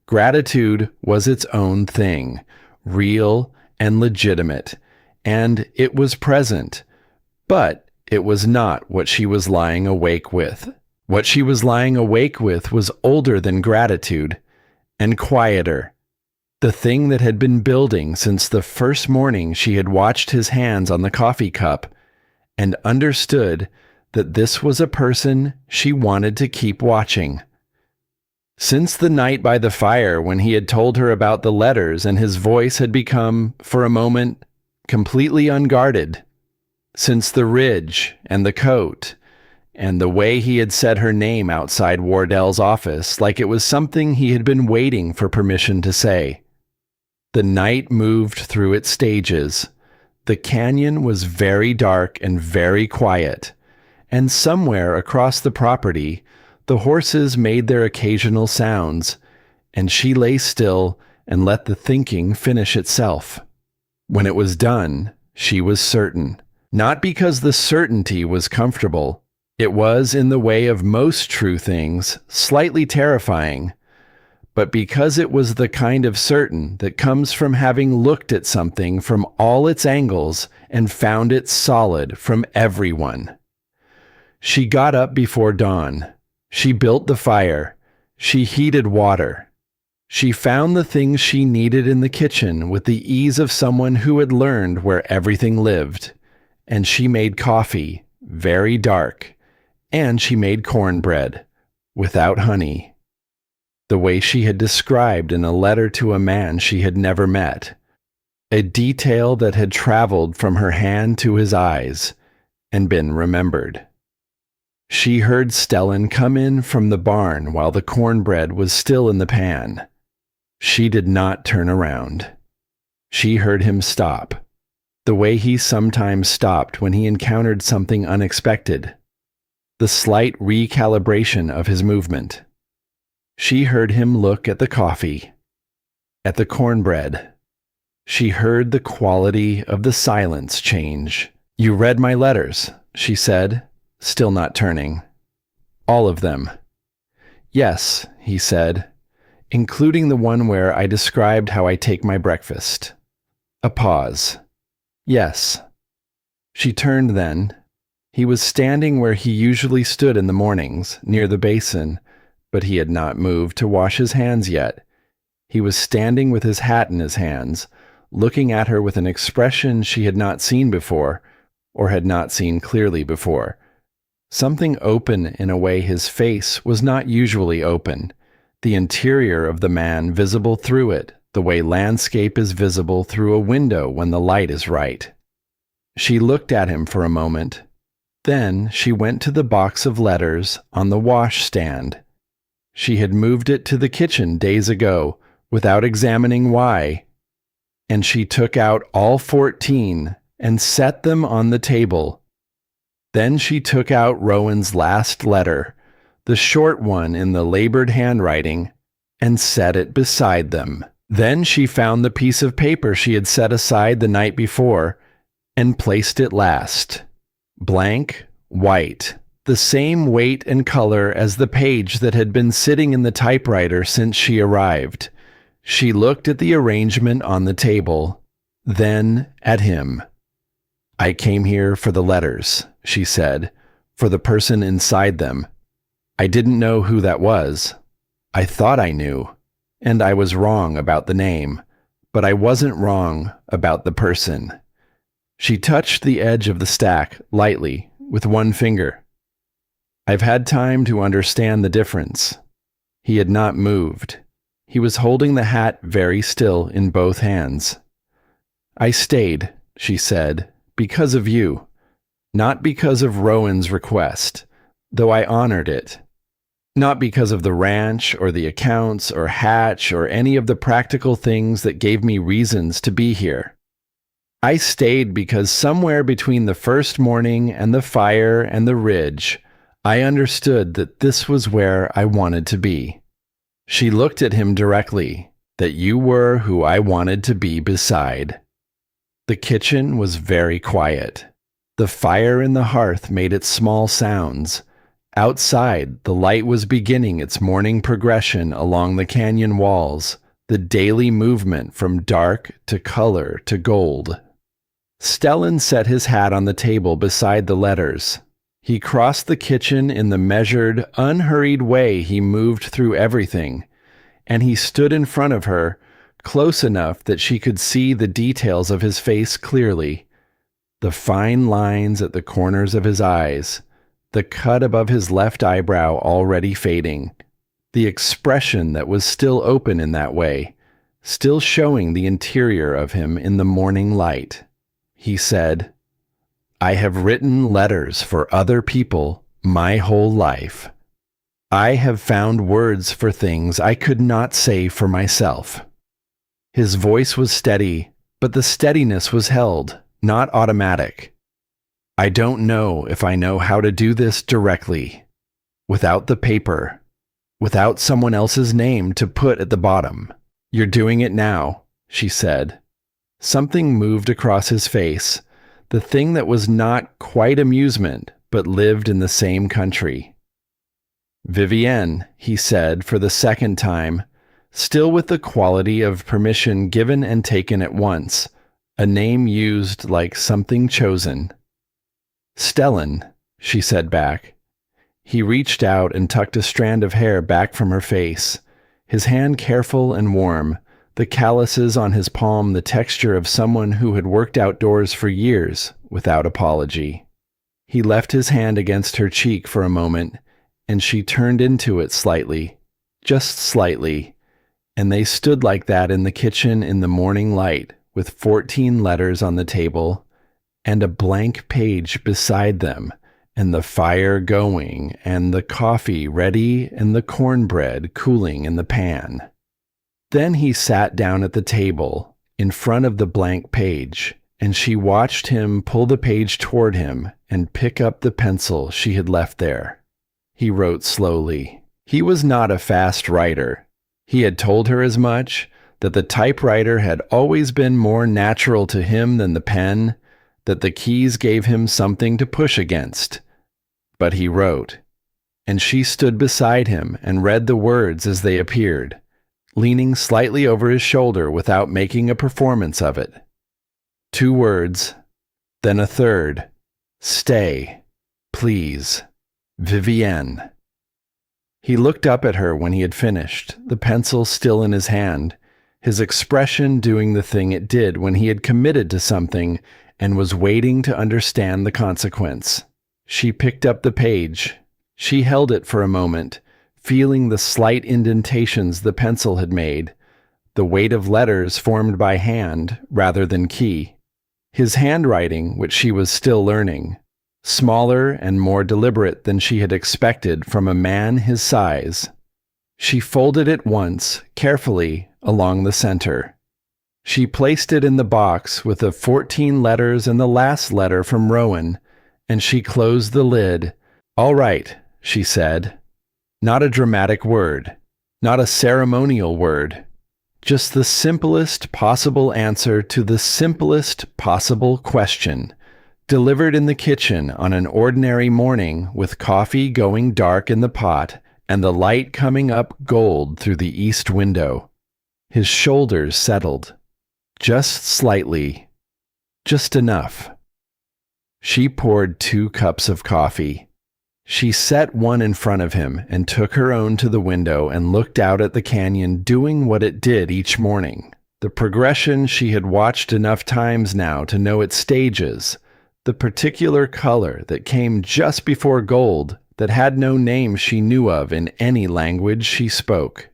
S1: Gratitude was its own thing, real and legitimate, and it was present, but it was not what she was lying awake with. What she was lying awake with was older than gratitude, and quieter. The thing that had been building since the first morning she had watched his hands on the coffee cup, and understood that this was a person she wanted to keep watching. Since the night by the fire when he had told her about the letters and his voice had become, for a moment, completely unguarded. Since the ridge and the coat, and the way he had said her name outside Wardell's office like it was something he had been waiting for permission to say. The night moved through its stages. The canyon was very dark and very quiet, and somewhere across the property, the horses made their occasional sounds, and she lay still and let the thinking finish itself. When it was done, she was certain. Not because the certainty was comfortable. It was, in the way of most true things, slightly terrifying, but because it was the kind of certain that comes from having looked at something from all its angles and found it solid from everyone. She got up before dawn. She built the fire. She heated water. She found the things she needed in the kitchen with the ease of someone who had learned where everything lived. And she made coffee, very dark, and she made cornbread, without honey, the way she had described in a letter to a man she had never met, a detail that had traveled from her hand to his eyes and been remembered. She heard Stellan come in from the barn while the cornbread was still in the pan. She did not turn around. She heard him stop, the way he sometimes stopped when he encountered something unexpected, the slight recalibration of his movement. She heard him look at the coffee, at the cornbread. She heard the quality of the silence change. "You read my letters," she said, still not turning. "All of them." "Yes," he said, "including the one where I described how I take my breakfast." A pause. "Yes." She turned then. He was standing where he usually stood in the mornings, near the basin, but he had not moved to wash his hands yet. He was standing with his hat in his hands, looking at her with an expression she had not seen before, or had not seen clearly before. Something open in a way his face was not usually open, the interior of the man visible through it, the way landscape is visible through a window when the light is right. She looked at him for a moment. Then she went to the box of letters on the washstand. She had moved it to the kitchen days ago, without examining why, and she took out all 14 and set them on the table. Then she took out Rowan's last letter, the short one in the labored handwriting, and set it beside them. Then she found the piece of paper she had set aside the night before and placed it last. Blank, white, the same weight and color as the page that had been sitting in the typewriter since she arrived. She looked at the arrangement on the table, then at him. "I came here for the letters," she said, "for the person inside them. I didn't know who that was. I thought I knew, and I was wrong about the name, but I wasn't wrong about the person." She touched the edge of the stack lightly with one finger. "I've had time to understand the difference." He had not moved. He was holding the hat very still in both hands. "I stayed," she said, "because of you. Not because of Rowan's request, though I honored it. Not because of the ranch or the accounts or Hatch or any of the practical things that gave me reasons to be here. I stayed because somewhere between the first morning and the fire and the ridge, I understood that this was where I wanted to be." She looked at him directly, "that you were who I wanted to be beside." The kitchen was very quiet. The fire in the hearth made its small sounds. Outside, the light was beginning its morning progression along the canyon walls, the daily movement from dark to color to gold. Stellan set his hat on the table beside the letters. He crossed the kitchen in the measured, unhurried way he moved through everything, and he stood in front of her, close enough that she could see the details of his face clearly. The fine lines at the corners of his eyes, the cut above his left eyebrow already fading, the expression that was still open in that way, still showing the interior of him in the morning light. He said, "I have written letters for other people my whole life. I have found words for things I could not say for myself." His voice was steady, but the steadiness was held, not automatic. "I don't know if I know how to do this directly, without the paper, without someone else's name to put at the bottom. You're doing it now," she said. Something moved across his face, the thing that was not quite amusement, but lived in the same country. "Vivienne," he said for the second time, still with the quality of permission given and taken at once, a name used like something chosen. "Stellan," she said back. He reached out and tucked a strand of hair back from her face, his hand careful and warm, the calluses on his palm the texture of someone who had worked outdoors for years without apology. He left his hand against her cheek for a moment, and she turned into it slightly, just slightly, and they stood like that in the kitchen in the morning light, with 14 letters on the table, and a blank page beside them, and the fire going, and the coffee ready, and the cornbread cooling in the pan. Then he sat down at the table, in front of the blank page, and she watched him pull the page toward him and pick up the pencil she had left there. He wrote slowly. He was not a fast writer. He had told her as much, that the typewriter had always been more natural to him than the pen, that the keys gave him something to push against. But he wrote, and she stood beside him and read the words as they appeared, leaning slightly over his shoulder without making a performance of it. 2 words, then a third. "Stay, please, Vivienne." He looked up at her when he had finished, the pencil still in his hand, his expression doing the thing it did when he had committed to something and was waiting to understand the consequence. She picked up the page. She held it for a moment, feeling the slight indentations the pencil had made, the weight of letters formed by hand rather than key. His handwriting, which she was still learning, smaller and more deliberate than she had expected from a man his size. She folded it once, carefully, along the center. She placed it in the box with the 14 letters and the last letter from Rowan, and she closed the lid. "All right," she said. Not a dramatic word, not a ceremonial word, just the simplest possible answer to the simplest possible question, delivered in the kitchen on an ordinary morning with coffee going dark in the pot and the light coming up gold through the east window. His shoulders settled. Just slightly. Just enough. She poured 2 cups of coffee. She set one in front of him and took her own to the window and looked out at the canyon doing what it did each morning. The progression she had watched enough times now to know its stages, the particular color that came just before gold that had no name she knew of in any language she spoke.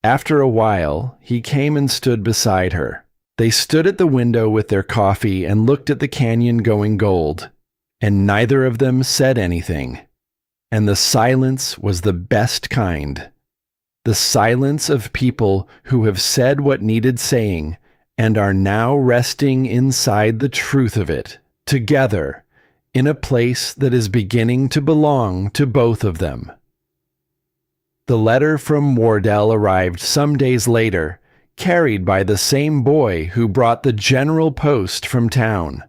S1: After a while, he came and stood beside her. They stood at the window with their coffee and looked at the canyon going gold, and neither of them said anything. And the silence was the best kind. The silence of people who have said what needed saying and are now resting inside the truth of it, together, in a place that is beginning to belong to both of them. The letter from Wardell arrived some days later, carried by the same boy who brought the General Post from town.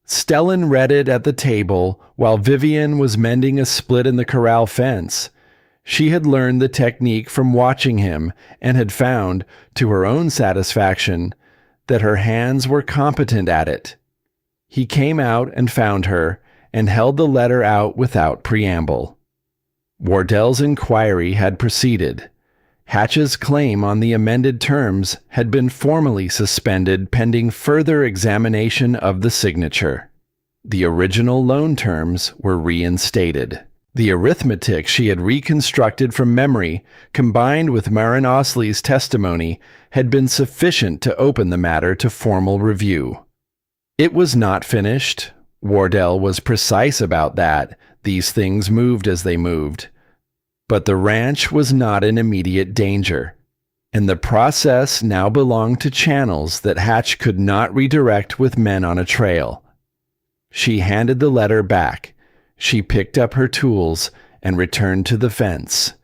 S1: Stellan read it at the table while Vivian was mending a split in the corral fence. She had learned the technique from watching him and had found, to her own satisfaction, that her hands were competent at it. He came out and found her and held the letter out without preamble. Wardell's inquiry had proceeded. Hatch's claim on the amended terms had been formally suspended pending further examination of the signature. The original loan terms were reinstated. The arithmetic she had reconstructed from memory, combined with Marin Osley's testimony, had been sufficient to open the matter to formal review. It was not finished. Wardell was precise about that. These things moved as they moved. But the ranch was not in immediate danger, and the process now belonged to channels that Hatch could not redirect with men on a trail. She handed the letter back. She picked up her tools and returned to the fence.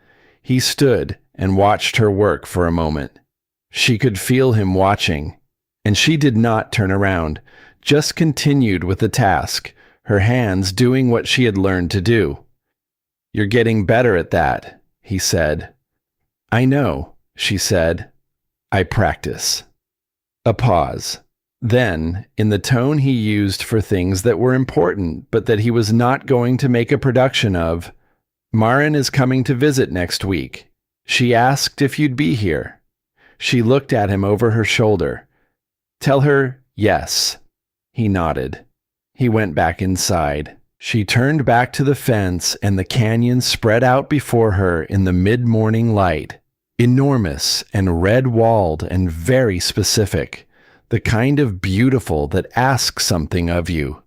S1: He stood and watched her work for a moment. She could feel him watching, and she did not turn around, just continued with the task, her hands doing what she had learned to do. "You're getting better at that," he said. "I know," she said. "I practice." A pause. Then, in the tone he used for things that were important but that he was not going to make a production of, "Marin is coming to visit next week. She asked if you'd be here." She looked at him over her shoulder. "Tell her yes." He nodded. He went back inside. She turned back to the fence, and the canyon spread out before her in the mid-morning light, enormous and red-walled and very specific, the kind of beautiful that asks something of you.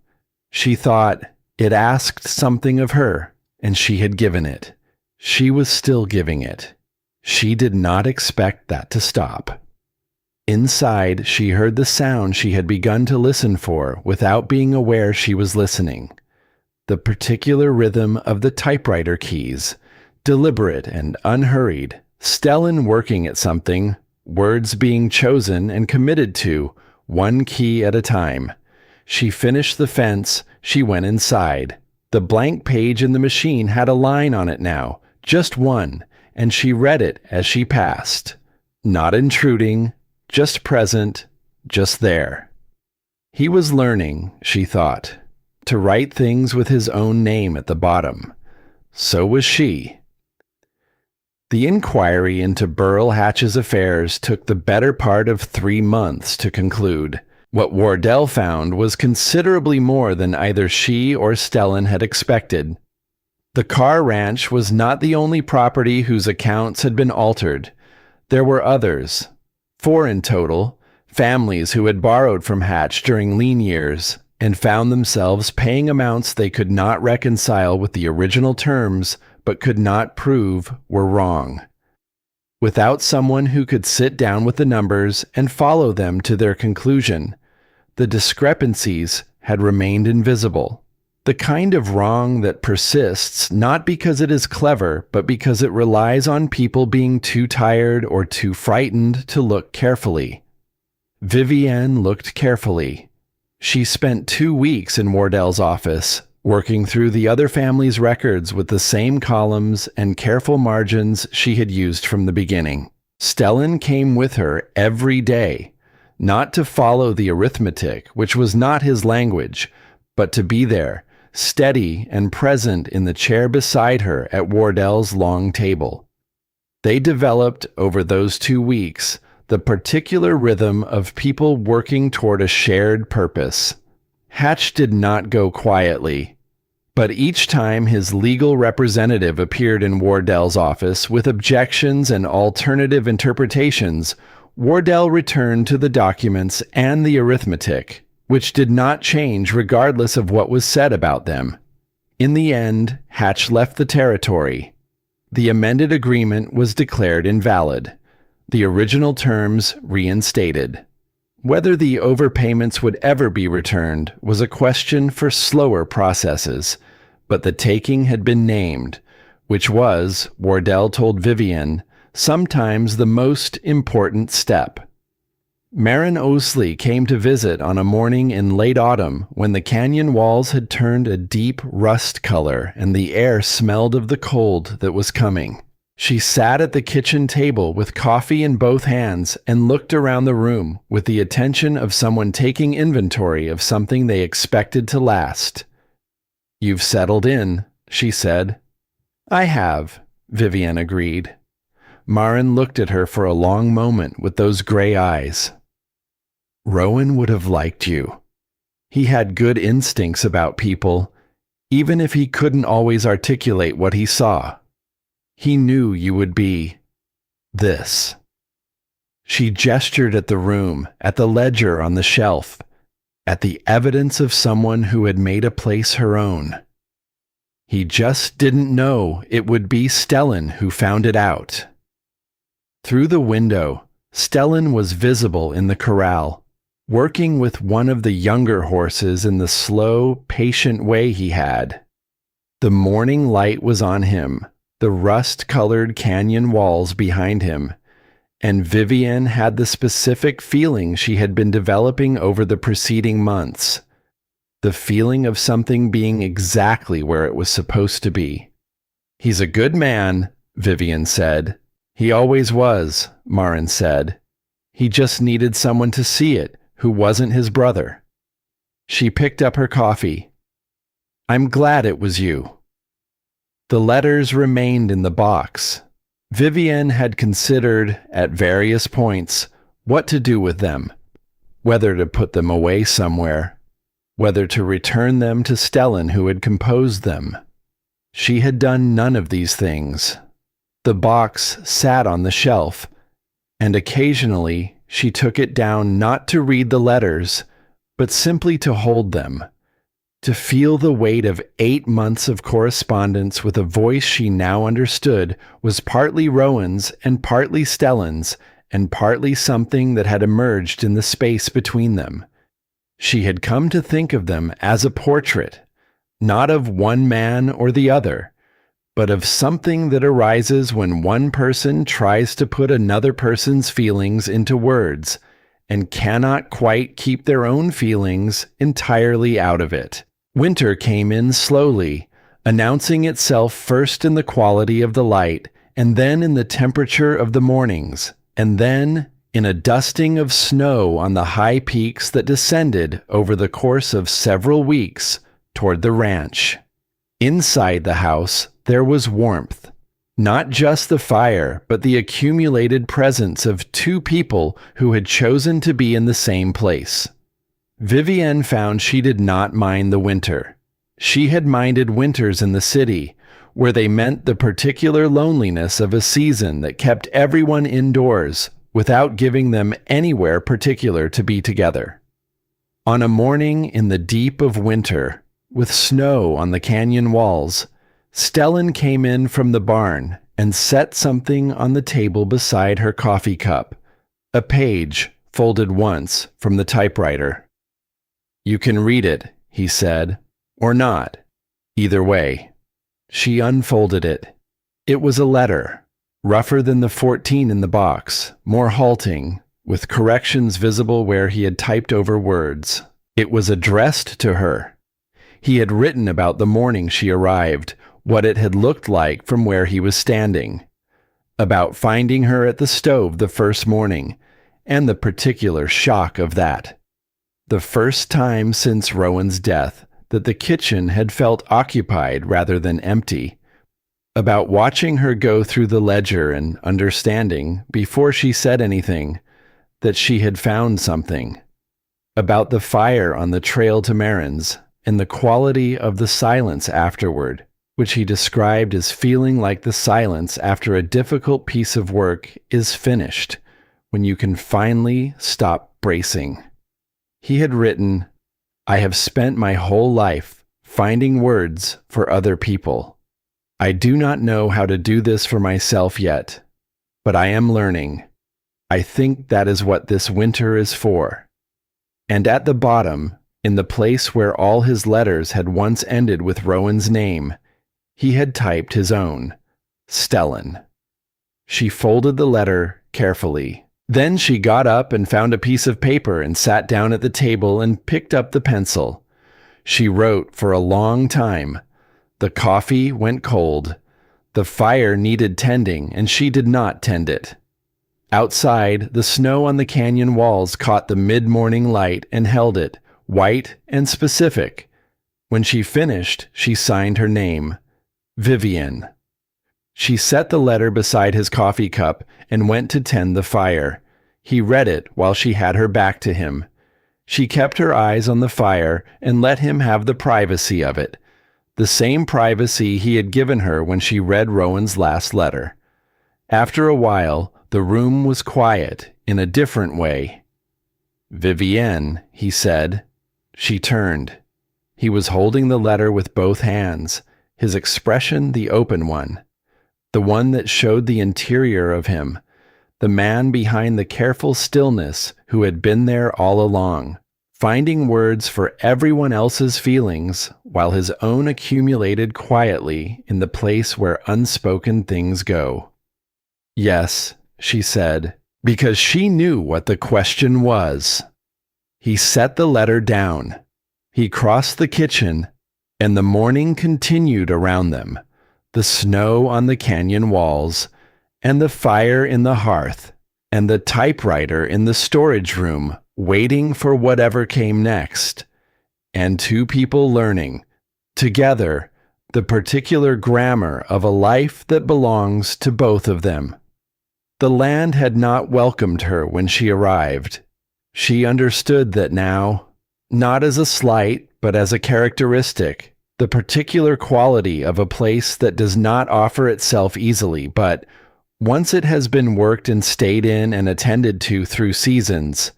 S1: She thought it asked something of her, and she had given it. She was still giving it. She did not expect that to stop. Inside, she heard the sound she had begun to listen for without being aware she was listening. The particular rhythm of the typewriter keys, deliberate and unhurried, Stellan working at something, words being chosen and committed to, one key at a time. She finished the fence, she went inside. The blank page in the machine had a line on it now, just one, and she read it as she passed. Not intruding, just present, just there. He was learning, she thought, to write things with his own name at the bottom. So was she. The inquiry into Burl Hatch's affairs took the better part of 3 months to conclude. What Wardell found was considerably more than either she or Stellan had expected. The Carr Ranch was not the only property whose accounts had been altered. There were others, 4 in total, families who had borrowed from Hatch during lean years and found themselves paying amounts they could not reconcile with the original terms but could not prove were wrong. Without someone who could sit down with the numbers and follow them to their conclusion, the discrepancies had remained invisible. The kind of wrong that persists not because it is clever, but because it relies on people being too tired or too frightened to look carefully. Vivienne looked carefully. She spent 2 weeks in Wardell's office, working through the other family's records with the same columns and careful margins she had used from the beginning. Stellan came with her every day, not to follow the arithmetic, which was not his language, but to be there, steady and present in the chair beside her at Wardell's long table. They developed over those 2 weeks the particular rhythm of people working toward a shared purpose. Hatch did not go quietly, but each time his legal representative appeared in Wardell's office with objections and alternative interpretations, Wardell returned to the documents and the arithmetic, which did not change regardless of what was said about them. In the end, Hatch left the territory. The amended agreement was declared invalid. The original terms reinstated. Whether the overpayments would ever be returned was a question for slower processes, but the taking had been named, which was, Wardell told Vivienne, sometimes the most important step. Marin Osley came to visit on a morning in late autumn when the canyon walls had turned a deep rust color and the air smelled of the cold that was coming. She sat at the kitchen table with coffee in both hands and looked around the room with the attention of someone taking inventory of something they expected to last. "You've settled in," she said. "I have," Vivienne agreed. Marin looked at her for a long moment with those gray eyes. "Rowan would have liked you. He had good instincts about people, even if he couldn't always articulate what he saw. He knew you would be this." She gestured at the room, at the ledger on the shelf, at the evidence of someone who had made a place her own. He just didn't know it would be Stellan who found it out. Through the window, Stellan was visible in the corral, working with one of the younger horses in the slow, patient way he had. The morning light was on him, the rust-colored canyon walls behind him, and Vivienne had the specific feeling she had been developing over the preceding months. The feeling of something being exactly where it was supposed to be. "He's a good man," Vivienne said. "He always was," Marin said. "He just needed someone to see it who wasn't his brother." She picked up her coffee. "I'm glad it was you." The letters remained in the box. Vivienne had considered, at various points, what to do with them, whether to put them away somewhere, whether to return them to Stellan who had composed them. She had done none of these things. The box sat on the shelf, and occasionally she took it down not to read the letters, but simply to hold them, to feel the weight of 8 months of correspondence with a voice she now understood was partly Rowan's and partly Stellan's, and partly something that had emerged in the space between them. She had come to think of them as a portrait, not of one man or the other, but of something that arises when one person tries to put another person's feelings into words, and cannot quite keep their own feelings entirely out of it. Winter came in slowly, announcing itself first in the quality of the light, and then in the temperature of the mornings, and then in a dusting of snow on the high peaks that descended over the course of several weeks toward the ranch. Inside the house, there was warmth. Not just the fire, but the accumulated presence of 2 people who had chosen to be in the same place. Vivienne found she did not mind the winter. She had minded winters in the city, where they meant the particular loneliness of a season that kept everyone indoors without giving them anywhere particular to be together. On a morning in the deep of winter, with snow on the canyon walls, Stellan came in from the barn and set something on the table beside her coffee cup, a page folded once from the typewriter. "You can read it," he said, "or not. Either way." She unfolded it. It was a letter, rougher than the 14 in the box, more halting, with corrections visible where he had typed over words. It was addressed to her. He had written about the morning she arrived, what it had looked like from where he was standing, about finding her at the stove the first morning, and the particular shock of that. The first time since Rowan's death that the kitchen had felt occupied rather than empty, about watching her go through the ledger and understanding, before she said anything, that she had found something, about the fire on the trail to Marin's and the quality of the silence afterward, which he described as feeling like the silence after a difficult piece of work is finished, when you can finally stop bracing. He had written, "I have spent my whole life finding words for other people. I do not know how to do this for myself yet, but I am learning. I think that is what this winter is for." And at the bottom, in the place where all his letters had once ended with Rowan's name, he had typed his own, Stellan. She folded the letter carefully. Then she got up and found a piece of paper and sat down at the table and picked up the pencil. She wrote for a long time. The coffee went cold. The fire needed tending, and she did not tend it. Outside, the snow on the canyon walls caught the mid-morning light and held it, white and specific. When she finished, she signed her name, Vivienne. She set the letter beside his coffee cup and went to tend the fire. He read it while she had her back to him. She kept her eyes on the fire and let him have the privacy of it, the same privacy he had given her when she read Rowan's last letter. After a while, the room was quiet in a different way. "Vivienne," he said. She turned. He was holding the letter with both hands, his expression the open one, the one that showed the interior of him, the man behind the careful stillness who had been there all along, finding words for everyone else's feelings while his own accumulated quietly in the place where unspoken things go. "Yes," she said, because she knew what the question was. He set the letter down. He crossed the kitchen, and the morning continued around them, the snow on the canyon walls, and the fire in the hearth, and the typewriter in the storage room waiting for whatever came next, and two people learning, together, the particular grammar of a life that belongs to both of them. The land had not welcomed her when she arrived. She understood that now, not as a slight, but as a characteristic, the particular quality of a place that does not offer itself easily, but, once it has been worked and stayed in and attended to through seasons,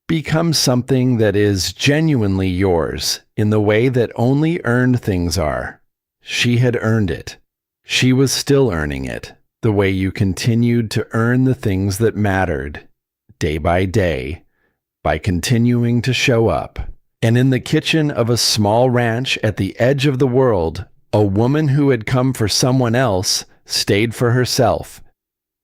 S1: becomes something that is genuinely yours in the way that only earned things are. She had earned it. She was still earning it, the way you continued to earn the things that mattered, day by day, by continuing to show up. And in the kitchen of a small ranch at the edge of the world, a woman who had come for someone else stayed for herself,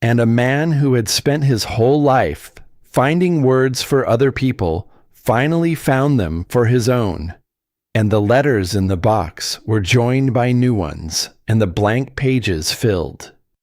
S1: and a man who had spent his whole life finding words for other people finally found them for his own. And the letters in the box were joined by new ones, and the blank pages filled.